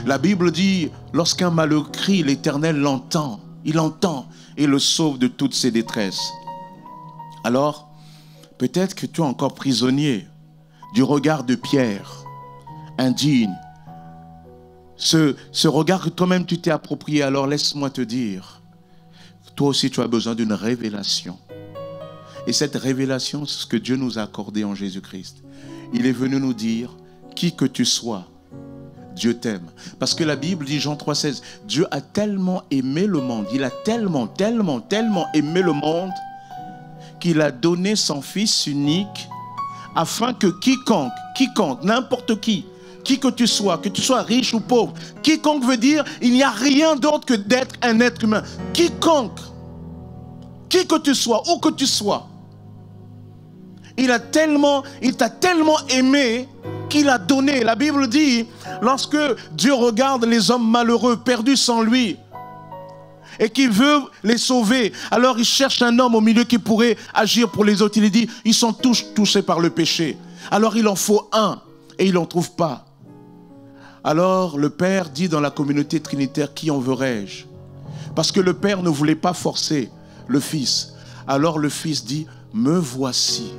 La Bible dit, lorsqu'un malheureux crie, l'Éternel l'entend. Il entend et le sauve de toutes ses détresses. Alors, peut-être que tu es encore prisonnier du regard de Pierre, indigne. Ce regard que toi-même tu t'es approprié, alors laisse-moi te dire, toi aussi tu as besoin d'une révélation. Et cette révélation, c'est ce que Dieu nous a accordé en Jésus-Christ. Il est venu nous dire, qui que tu sois, Dieu t'aime. Parce que la Bible dit, Jean 3,16, Dieu a tellement aimé le monde, il a tellement aimé le monde, qu'il a donné son Fils unique, afin que quiconque, n'importe qui que tu sois riche ou pauvre, quiconque veut dire, il n'y a rien d'autre que d'être un être humain. Quiconque, qui que tu sois, où que tu sois, il t'a tellement aimé qu'il a donné. La Bible dit, lorsque Dieu regarde les hommes malheureux, perdus sans lui, et qu'il veut les sauver, alors il cherche un homme au milieu qui pourrait agir pour les autres. Il dit, ils sont tous touchés par le péché. Alors il en faut un, et il n'en trouve pas. Alors le Père dit dans la communauté trinitaire, qui enverrai-je? Parce que le Père ne voulait pas forcer le Fils. Alors le Fils dit, me voici.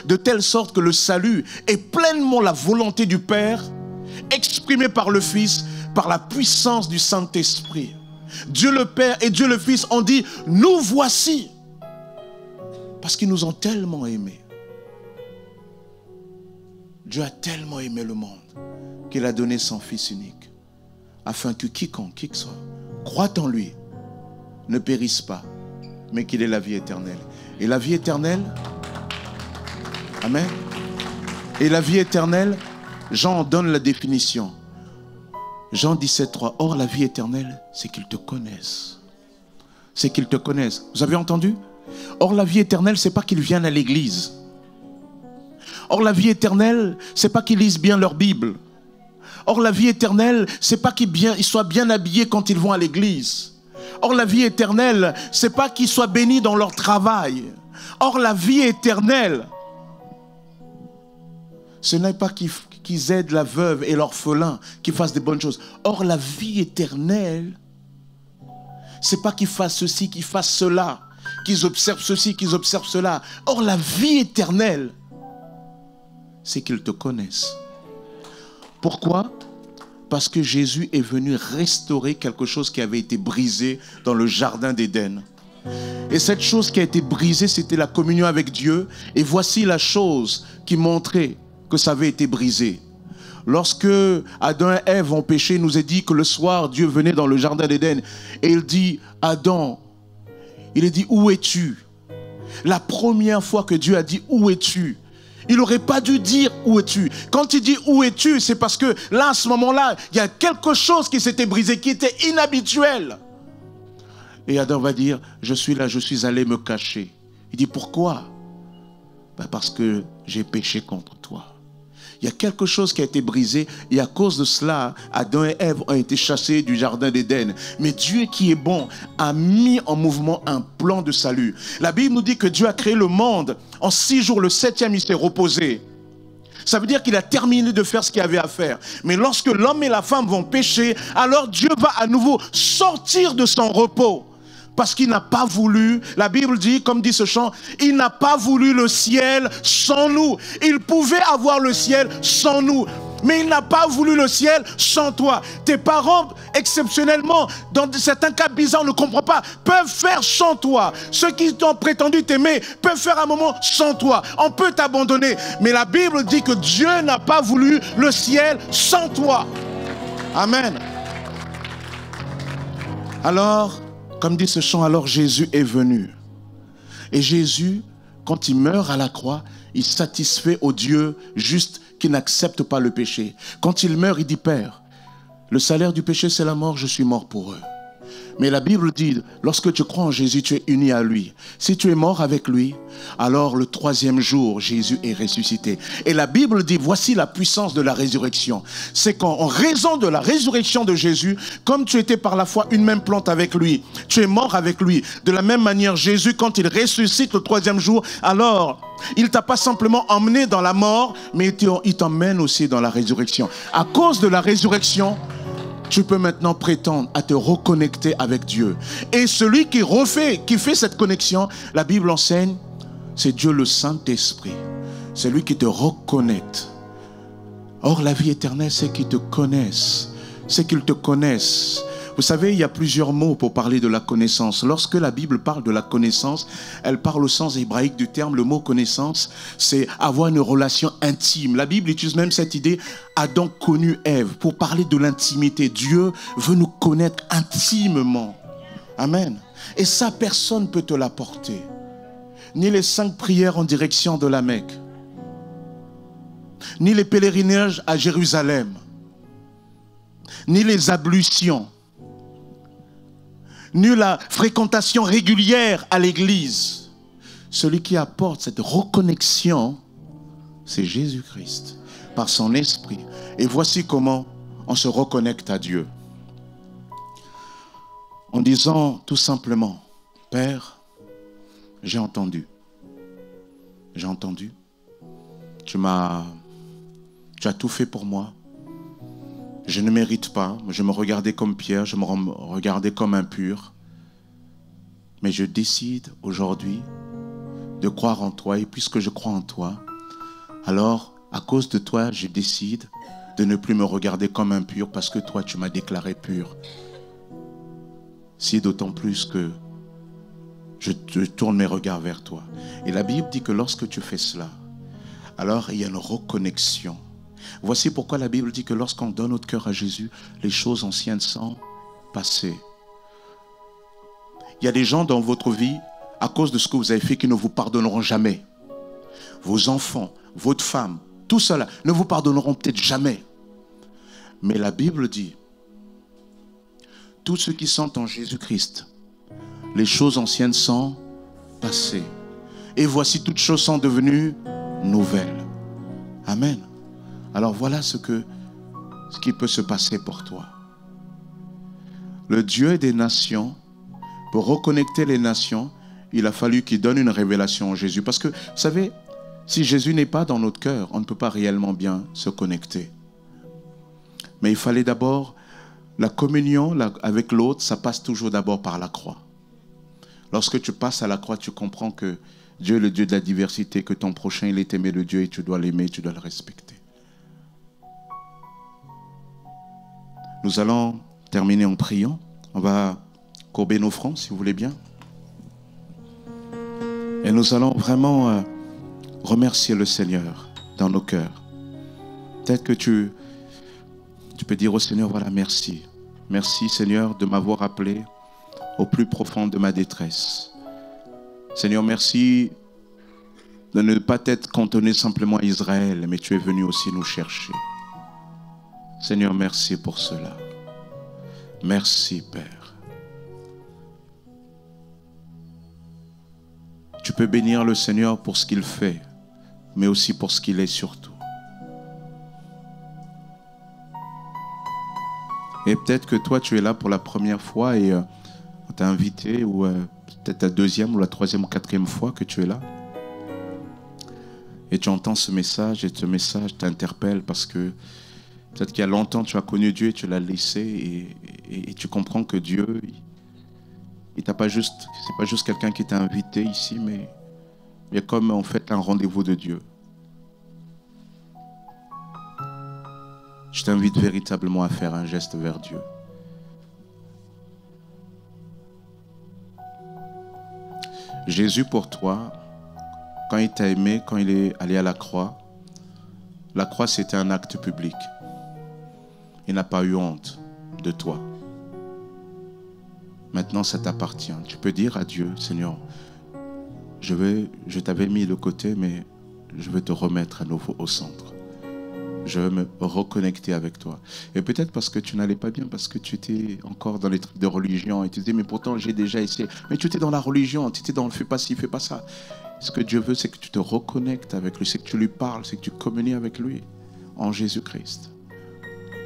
De telle sorte que le salut est pleinement la volonté du Père, exprimée par le Fils, par la puissance du Saint-Esprit. Dieu le Père et Dieu le Fils ont dit, nous voici. Parce qu'ils nous ont tellement aimés. Dieu a tellement aimé le monde qu'il a donné son Fils unique, afin que quiconque, qui que soit, croit en lui, ne périsse pas, mais qu'il ait la vie éternelle. Et la vie éternelle, amen. Et la vie éternelle, Jean en donne la définition. Jean 17,3. Or, la vie éternelle, c'est qu'ils te connaissent. C'est qu'ils te connaissent. Vous avez entendu? Or, la vie éternelle, c'est pas qu'ils viennent à l'église. Or, la vie éternelle, c'est pas qu'ils lisent bien leur Bible. Or, la vie éternelle, c'est pas qu'ils soient bien habillés quand ils vont à l'église. Or, la vie éternelle, c'est pas qu'ils soient bénis dans leur travail. Or, la vie éternelle, ce n'est pas qu'ils aident la veuve et l'orphelin, qu'ils fassent des bonnes choses. Or, la vie éternelle, c'est pas qu'ils fassent ceci, qu'ils fassent cela, qu'ils observent ceci, qu'ils observent cela. Or, la vie éternelle, c'est qu'ils te connaissent. Pourquoi? Parce que Jésus est venu restaurer quelque chose qui avait été brisé dans le jardin d'Éden. Et cette chose qui a été brisée, c'était la communion avec Dieu. Et voici la chose qui montrait que ça avait été brisé. Lorsque Adam et Ève ont péché, il nous est dit que le soir, Dieu venait dans le jardin d'Éden et il dit, Adam, il a dit, où es-tu? La première fois que Dieu a dit, où es-tu? Il n'aurait pas dû dire, où es-tu? Quand il dit, où es-tu? C'est parce que là, à ce moment-là, il y a quelque chose qui s'était brisé, qui était inhabituel. Et Adam va dire, je suis là, je suis allé me cacher. Il dit, pourquoi? Parce que j'ai péché contre toi. Il y a quelque chose qui a été brisé et à cause de cela, Adam et Ève ont été chassés du jardin d'Éden. Mais Dieu qui est bon a mis en mouvement un plan de salut. La Bible nous dit que Dieu a créé le monde en 6 jours. Le 7e, il s'est reposé. Ça veut dire qu'il a terminé de faire ce qu'il avait à faire. Mais lorsque l'homme et la femme vont pécher, alors Dieu va à nouveau sortir de son repos Parce qu'il n'a pas voulu, la Bible dit, comme dit ce chant, il n'a pas voulu le ciel sans nous. Il pouvait avoir le ciel sans nous, mais il n'a pas voulu le ciel sans toi. Tes parents, exceptionnellement, dans certains cas bizarres, on ne comprend pas, peuvent faire sans toi. Ceux qui ont prétendu t'aimer peuvent faire un moment sans toi. On peut t'abandonner, mais la Bible dit que Dieu n'a pas voulu le ciel sans toi. Amen. Alors, comme dit ce chant, alors Jésus est venu. Et Jésus, quand il meurt à la croix, il satisfait au Dieu juste qui n'accepte pas le péché. Quand il meurt, il dit, Père, le salaire du péché c'est la mort, je suis mort pour eux. Mais la Bible dit, lorsque tu crois en Jésus, tu es uni à lui. Si tu es mort avec lui, alors le troisième jour, Jésus est ressuscité. Et la Bible dit, voici la puissance de la résurrection. C'est qu'en raison de la résurrection de Jésus, comme tu étais par la foi une même plante avec lui, tu es mort avec lui. De la même manière, Jésus, quand il ressuscite le troisième jour, alors il ne t'a pas simplement emmené dans la mort, mais il t'emmène aussi dans la résurrection. À cause de la résurrection, tu peux maintenant prétendre à te reconnecter avec Dieu. Et celui qui fait cette connexion, la Bible enseigne, c'est Dieu le Saint-Esprit. C'est lui qui te reconnecte. Or, la vie éternelle, c'est qu'ils te connaissent. C'est qu'ils te connaissent. Vous savez, il y a plusieurs mots pour parler de la connaissance. Lorsque la Bible parle de la connaissance, elle parle au sens hébraïque du terme. Le mot connaissance, c'est avoir une relation intime. La Bible utilise même cette idée, a donc connu Ève, pour parler de l'intimité. Dieu veut nous connaître intimement. Amen. Et ça, personne ne peut te l'apporter. Ni les 5 prières en direction de la Mecque, ni les pèlerinages à Jérusalem, ni les ablutions, ni la fréquentation régulière à l'église. Celui qui apporte cette reconnexion, c'est Jésus-Christ, par son esprit. Et voici comment on se reconnecte à Dieu. En disant tout simplement, Père, j'ai entendu. J'ai entendu. Tu as tout fait pour moi. Je ne mérite pas. Je me regardais comme Pierre, je me regardais comme impur. Mais je décide aujourd'hui de croire en toi. Et puisque je crois en toi, alors, à cause de toi, je décide de ne plus me regarder comme impur parce que toi, tu m'as déclaré pur. Si d'autant plus que je tourne mes regards vers toi. Et la Bible dit que lorsque tu fais cela, alors il y a une reconnexion. Voici pourquoi la Bible dit que lorsqu'on donne notre cœur à Jésus, les choses anciennes sont passées. Il y a des gens dans votre vie, à cause de ce que vous avez fait, qui ne vous pardonneront jamais. Vos enfants, votre femme, tout cela ne vous pardonneront peut-être jamais. Mais la Bible dit, tous ceux qui sont en Jésus-Christ, les choses anciennes sont passées. Et voici toutes choses sont devenues nouvelles. Amen. Alors voilà ce qui peut se passer pour toi. Le Dieu des nations, pour reconnecter les nations, il a fallu qu'il donne une révélation en Jésus. Parce que, vous savez, si Jésus n'est pas dans notre cœur, on ne peut pas réellement bien se connecter. Mais il fallait d'abord, la communion avec l'autre, ça passe toujours d'abord par la croix. Lorsque tu passes à la croix, tu comprends que Dieu est le Dieu de la diversité, que ton prochain, il est aimé de Dieu et tu dois l'aimer, tu dois le respecter. Nous allons terminer en priant. On va courber nos fronts, si vous voulez bien. Et nous allons vraiment remercier le Seigneur dans nos cœurs. Peut-être que tu peux dire au Seigneur, voilà, merci. Merci Seigneur de m'avoir appelé au plus profond de ma détresse. Seigneur, merci de ne pas être cantonné simplement à Israël, mais tu es venu aussi nous chercher. Seigneur, merci pour cela. Merci, Père. Tu peux bénir le Seigneur pour ce qu'il fait, mais aussi pour ce qu'il est surtout. Et peut-être que toi, tu es là pour la première fois et on t'a invité, ou peut-être la deuxième ou la troisième ou quatrième fois que tu es là. Et tu entends ce message et ce message t'interpelle parce que peut-être qu'il y a longtemps tu as connu Dieu et tu l'as laissé et tu comprends que Dieu, c'est pas juste quelqu'un qui t'a invité ici, mais il y a comme en fait un rendez-vous de Dieu. Je t'invite véritablement à faire un geste vers Dieu. Jésus pour toi, quand il t'a aimé, quand il est allé à la croix c'était un acte public. Il n'a pas eu honte de toi. Maintenant ça t'appartient. Tu peux dire à Dieu, Seigneur, je t'avais mis de côté, mais je veux te remettre à nouveau au centre. Je veux me reconnecter avec toi. Et peut-être parce que tu n'allais pas bien, parce que tu étais encore dans les trucs de religion, et tu disais, mais pourtant j'ai déjà essayé. Mais tu étais dans la religion, tu étais dans le fais pas ci, fais pas ça. Ce que Dieu veut, c'est que tu te reconnectes avec lui, c'est que tu lui parles, c'est que tu communies avec lui en Jésus-Christ.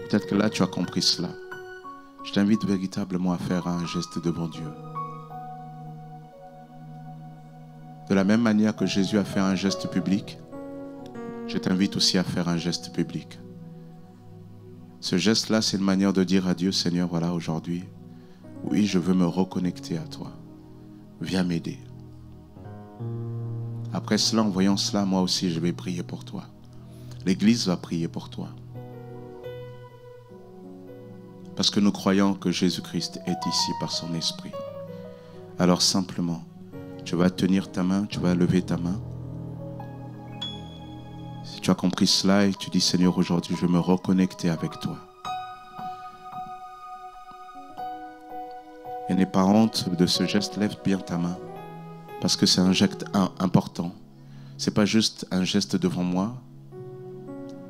Peut-être que là, tu as compris cela. Je t'invite véritablement à faire un geste devant Dieu. De la même manière que Jésus a fait un geste public, je t'invite aussi à faire un geste public. Ce geste-là, c'est une manière de dire à Dieu, Seigneur, voilà, aujourd'hui, oui, je veux me reconnecter à toi. Viens m'aider. Après cela, en voyant cela, moi aussi, je vais prier pour toi. L'Église va prier pour toi. Parce que nous croyons que Jésus-Christ est ici par son esprit. Alors simplement, tu vas tenir ta main, tu vas lever ta main. Si tu as compris cela et tu dis, Seigneur, aujourd'hui, je veux me reconnecter avec toi. Et n'aie pas honte de ce geste, lève bien ta main. Parce que c'est un geste important. Ce n'est pas juste un geste devant moi.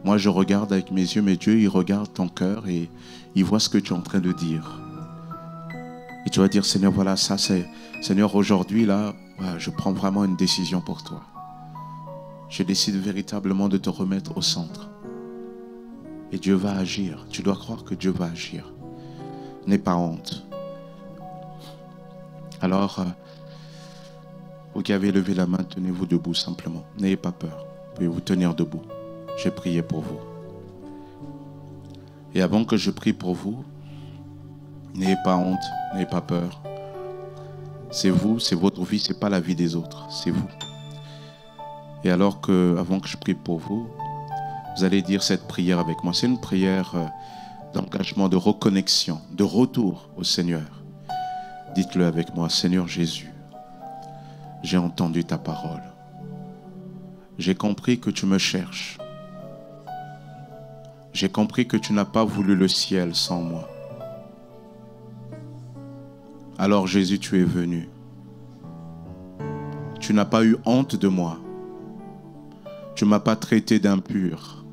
Moi, je regarde avec mes yeux, mais Dieu, il regarde ton cœur et il voit ce que tu es en train de dire. Et tu vas dire, Seigneur, voilà, ça c'est... Seigneur, aujourd'hui, là, je prends vraiment une décision pour toi. Je décide véritablement de te remettre au centre. Et Dieu va agir. Tu dois croire que Dieu va agir. N'aie pas honte. Alors, vous qui avez levé la main, tenez-vous debout simplement. N'ayez pas peur. Vous pouvez vous tenir debout. J'ai prié pour vous. Et avant que je prie pour vous, n'ayez pas honte, n'ayez pas peur. C'est vous, c'est votre vie, c'est pas la vie des autres, c'est vous. Et alors que, avant que je prie pour vous, vous allez dire cette prière avec moi. C'est une prière d'engagement, de reconnexion, de retour au Seigneur. Dites-le avec moi, Seigneur Jésus, j'ai entendu ta parole. J'ai compris que tu me cherches. J'ai compris que tu n'as pas voulu le ciel sans moi. Alors Jésus, tu es venu. Tu n'as pas eu honte de moi. Tu ne m'as pas traité d'impur.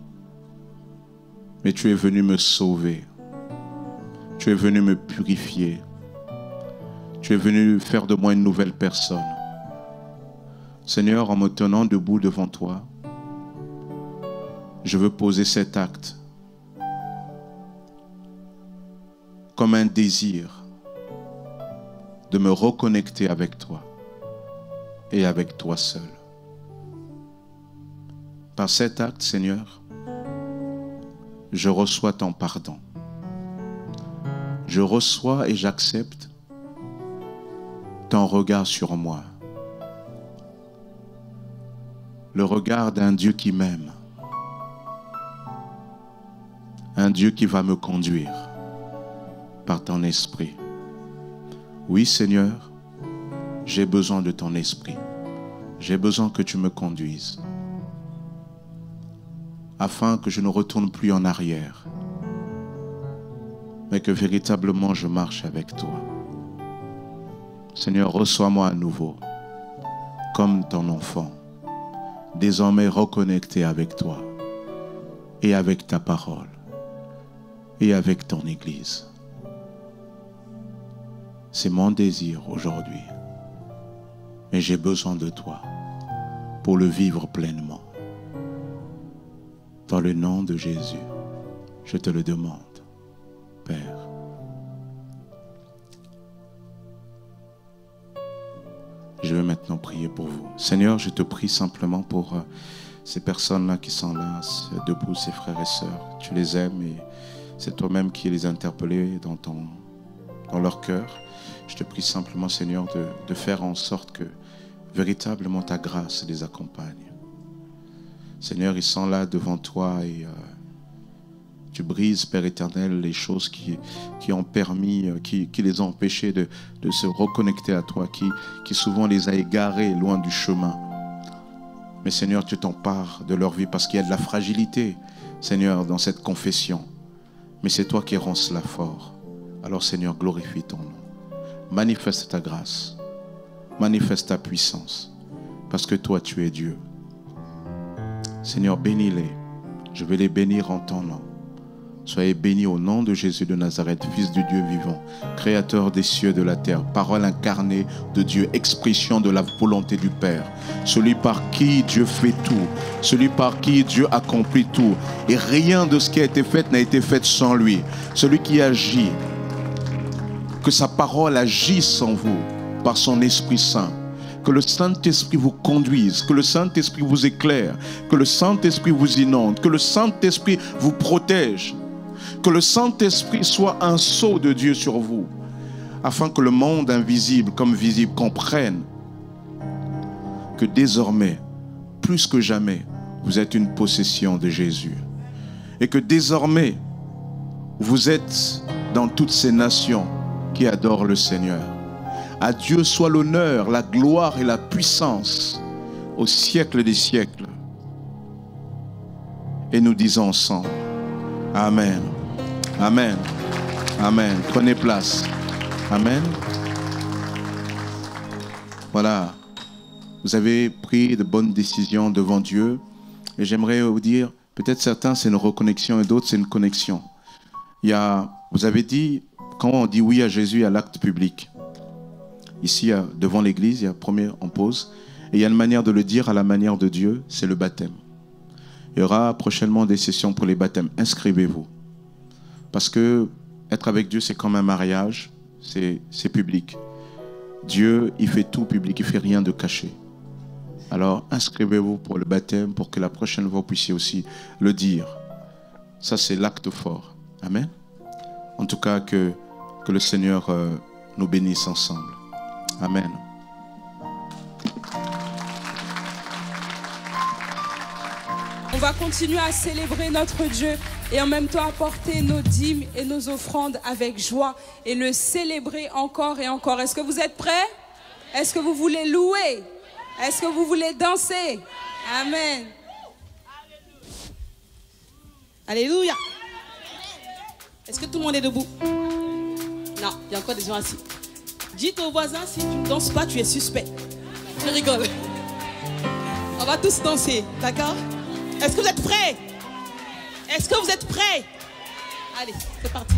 Mais tu es venu me sauver. Tu es venu me purifier. Tu es venu faire de moi une nouvelle personne. Seigneur, en me tenant debout devant toi, je veux poser cet acte comme un désir de me reconnecter avec toi et avec toi seul. Par cet acte, Seigneur, je reçois ton pardon. Je reçois et j'accepte ton regard sur moi. Le regard d'un Dieu qui m'aime. Un Dieu qui va me conduire par ton esprit. Oui, Seigneur, j'ai besoin de ton esprit. J'ai besoin que tu me conduises. Afin que je ne retourne plus en arrière, mais que véritablement je marche avec toi. Seigneur, reçois-moi à nouveau, comme ton enfant, désormais reconnecté avec toi, et avec ta parole, et avec ton Église. C'est mon désir aujourd'hui, mais j'ai besoin de toi pour le vivre pleinement. Dans le nom de Jésus, je te le demande, Père. Je vais maintenant prier pour vous. Seigneur, je te prie simplement pour ces personnes-là qui sont là, debout, ces frères et sœurs. Tu les aimes et c'est toi-même qui les as interpellés dans leur cœur. Je te prie simplement, Seigneur, de faire en sorte que véritablement ta grâce les accompagne. Seigneur, ils sont là devant toi et tu brises, Père éternel, les choses qui ont permis, qui les ont empêchés de se reconnecter à toi, qui souvent les a égarés loin du chemin. Mais Seigneur, tu t'empares de leur vie parce qu'il y a de la fragilité, Seigneur, dans cette confession. Mais c'est toi qui rends cela fort. Alors Seigneur, glorifie ton nom. Manifeste ta grâce. Manifeste ta puissance. Parce que toi, tu es Dieu. Seigneur, bénis-les. Je vais les bénir en ton nom. Soyez bénis au nom de Jésus de Nazareth, Fils du Dieu vivant, Créateur des cieux et de la terre, parole incarnée de Dieu, expression de la volonté du Père, celui par qui Dieu fait tout, celui par qui Dieu accomplit tout, et rien de ce qui a été fait n'a été fait sans lui, celui qui agit, que sa parole agisse en vous par son Esprit Saint. Que le Saint-Esprit vous conduise, que le Saint-Esprit vous éclaire, que le Saint-Esprit vous inonde, que le Saint-Esprit vous protège, que le Saint-Esprit soit un sceau de Dieu sur vous, afin que le monde invisible comme visible comprenne que désormais, plus que jamais, vous êtes une possession de Jésus. Et que désormais, vous êtes dans toutes ces nations qui adorent le Seigneur. À Dieu soit l'honneur, la gloire et la puissance au siècle des siècles. Et nous disons ensemble, Amen, Amen, Amen. Prenez place. Amen. Voilà, vous avez pris de bonnes décisions devant Dieu. Et j'aimerais vous dire, peut-être certains c'est une reconnexion et d'autres c'est une connexion. Vous avez dit, quand on dit oui à Jésus, à l'acte public. Ici, devant l'église, il y a premier, on pose. Et il y a une manière de le dire à la manière de Dieu, c'est le baptême. Il y aura prochainement des sessions pour les baptêmes. Inscrivez-vous. Parce que être avec Dieu, c'est comme un mariage, c'est public. Dieu, il fait tout public, il ne fait rien de caché. Alors, inscrivez-vous pour le baptême, pour que la prochaine fois, vous puissiez aussi le dire. Ça, c'est l'acte fort. Amen. En tout cas, que le Seigneur nous bénisse ensemble. Amen. On va continuer à célébrer notre Dieu et en même temps apporter nos dîmes et nos offrandes avec joie et le célébrer encore et encore. Est-ce que vous êtes prêts? Est-ce que vous voulez louer? Est-ce que vous voulez danser? Amen. Alléluia. Est-ce que tout le monde est debout? Non, il y a encore des gens assis. Dites aux voisins, si tu ne danses pas, tu es suspect. Je rigole. On va tous danser, d'accord? Est-ce que vous êtes prêts? Est-ce que vous êtes prêts? Allez, c'est parti.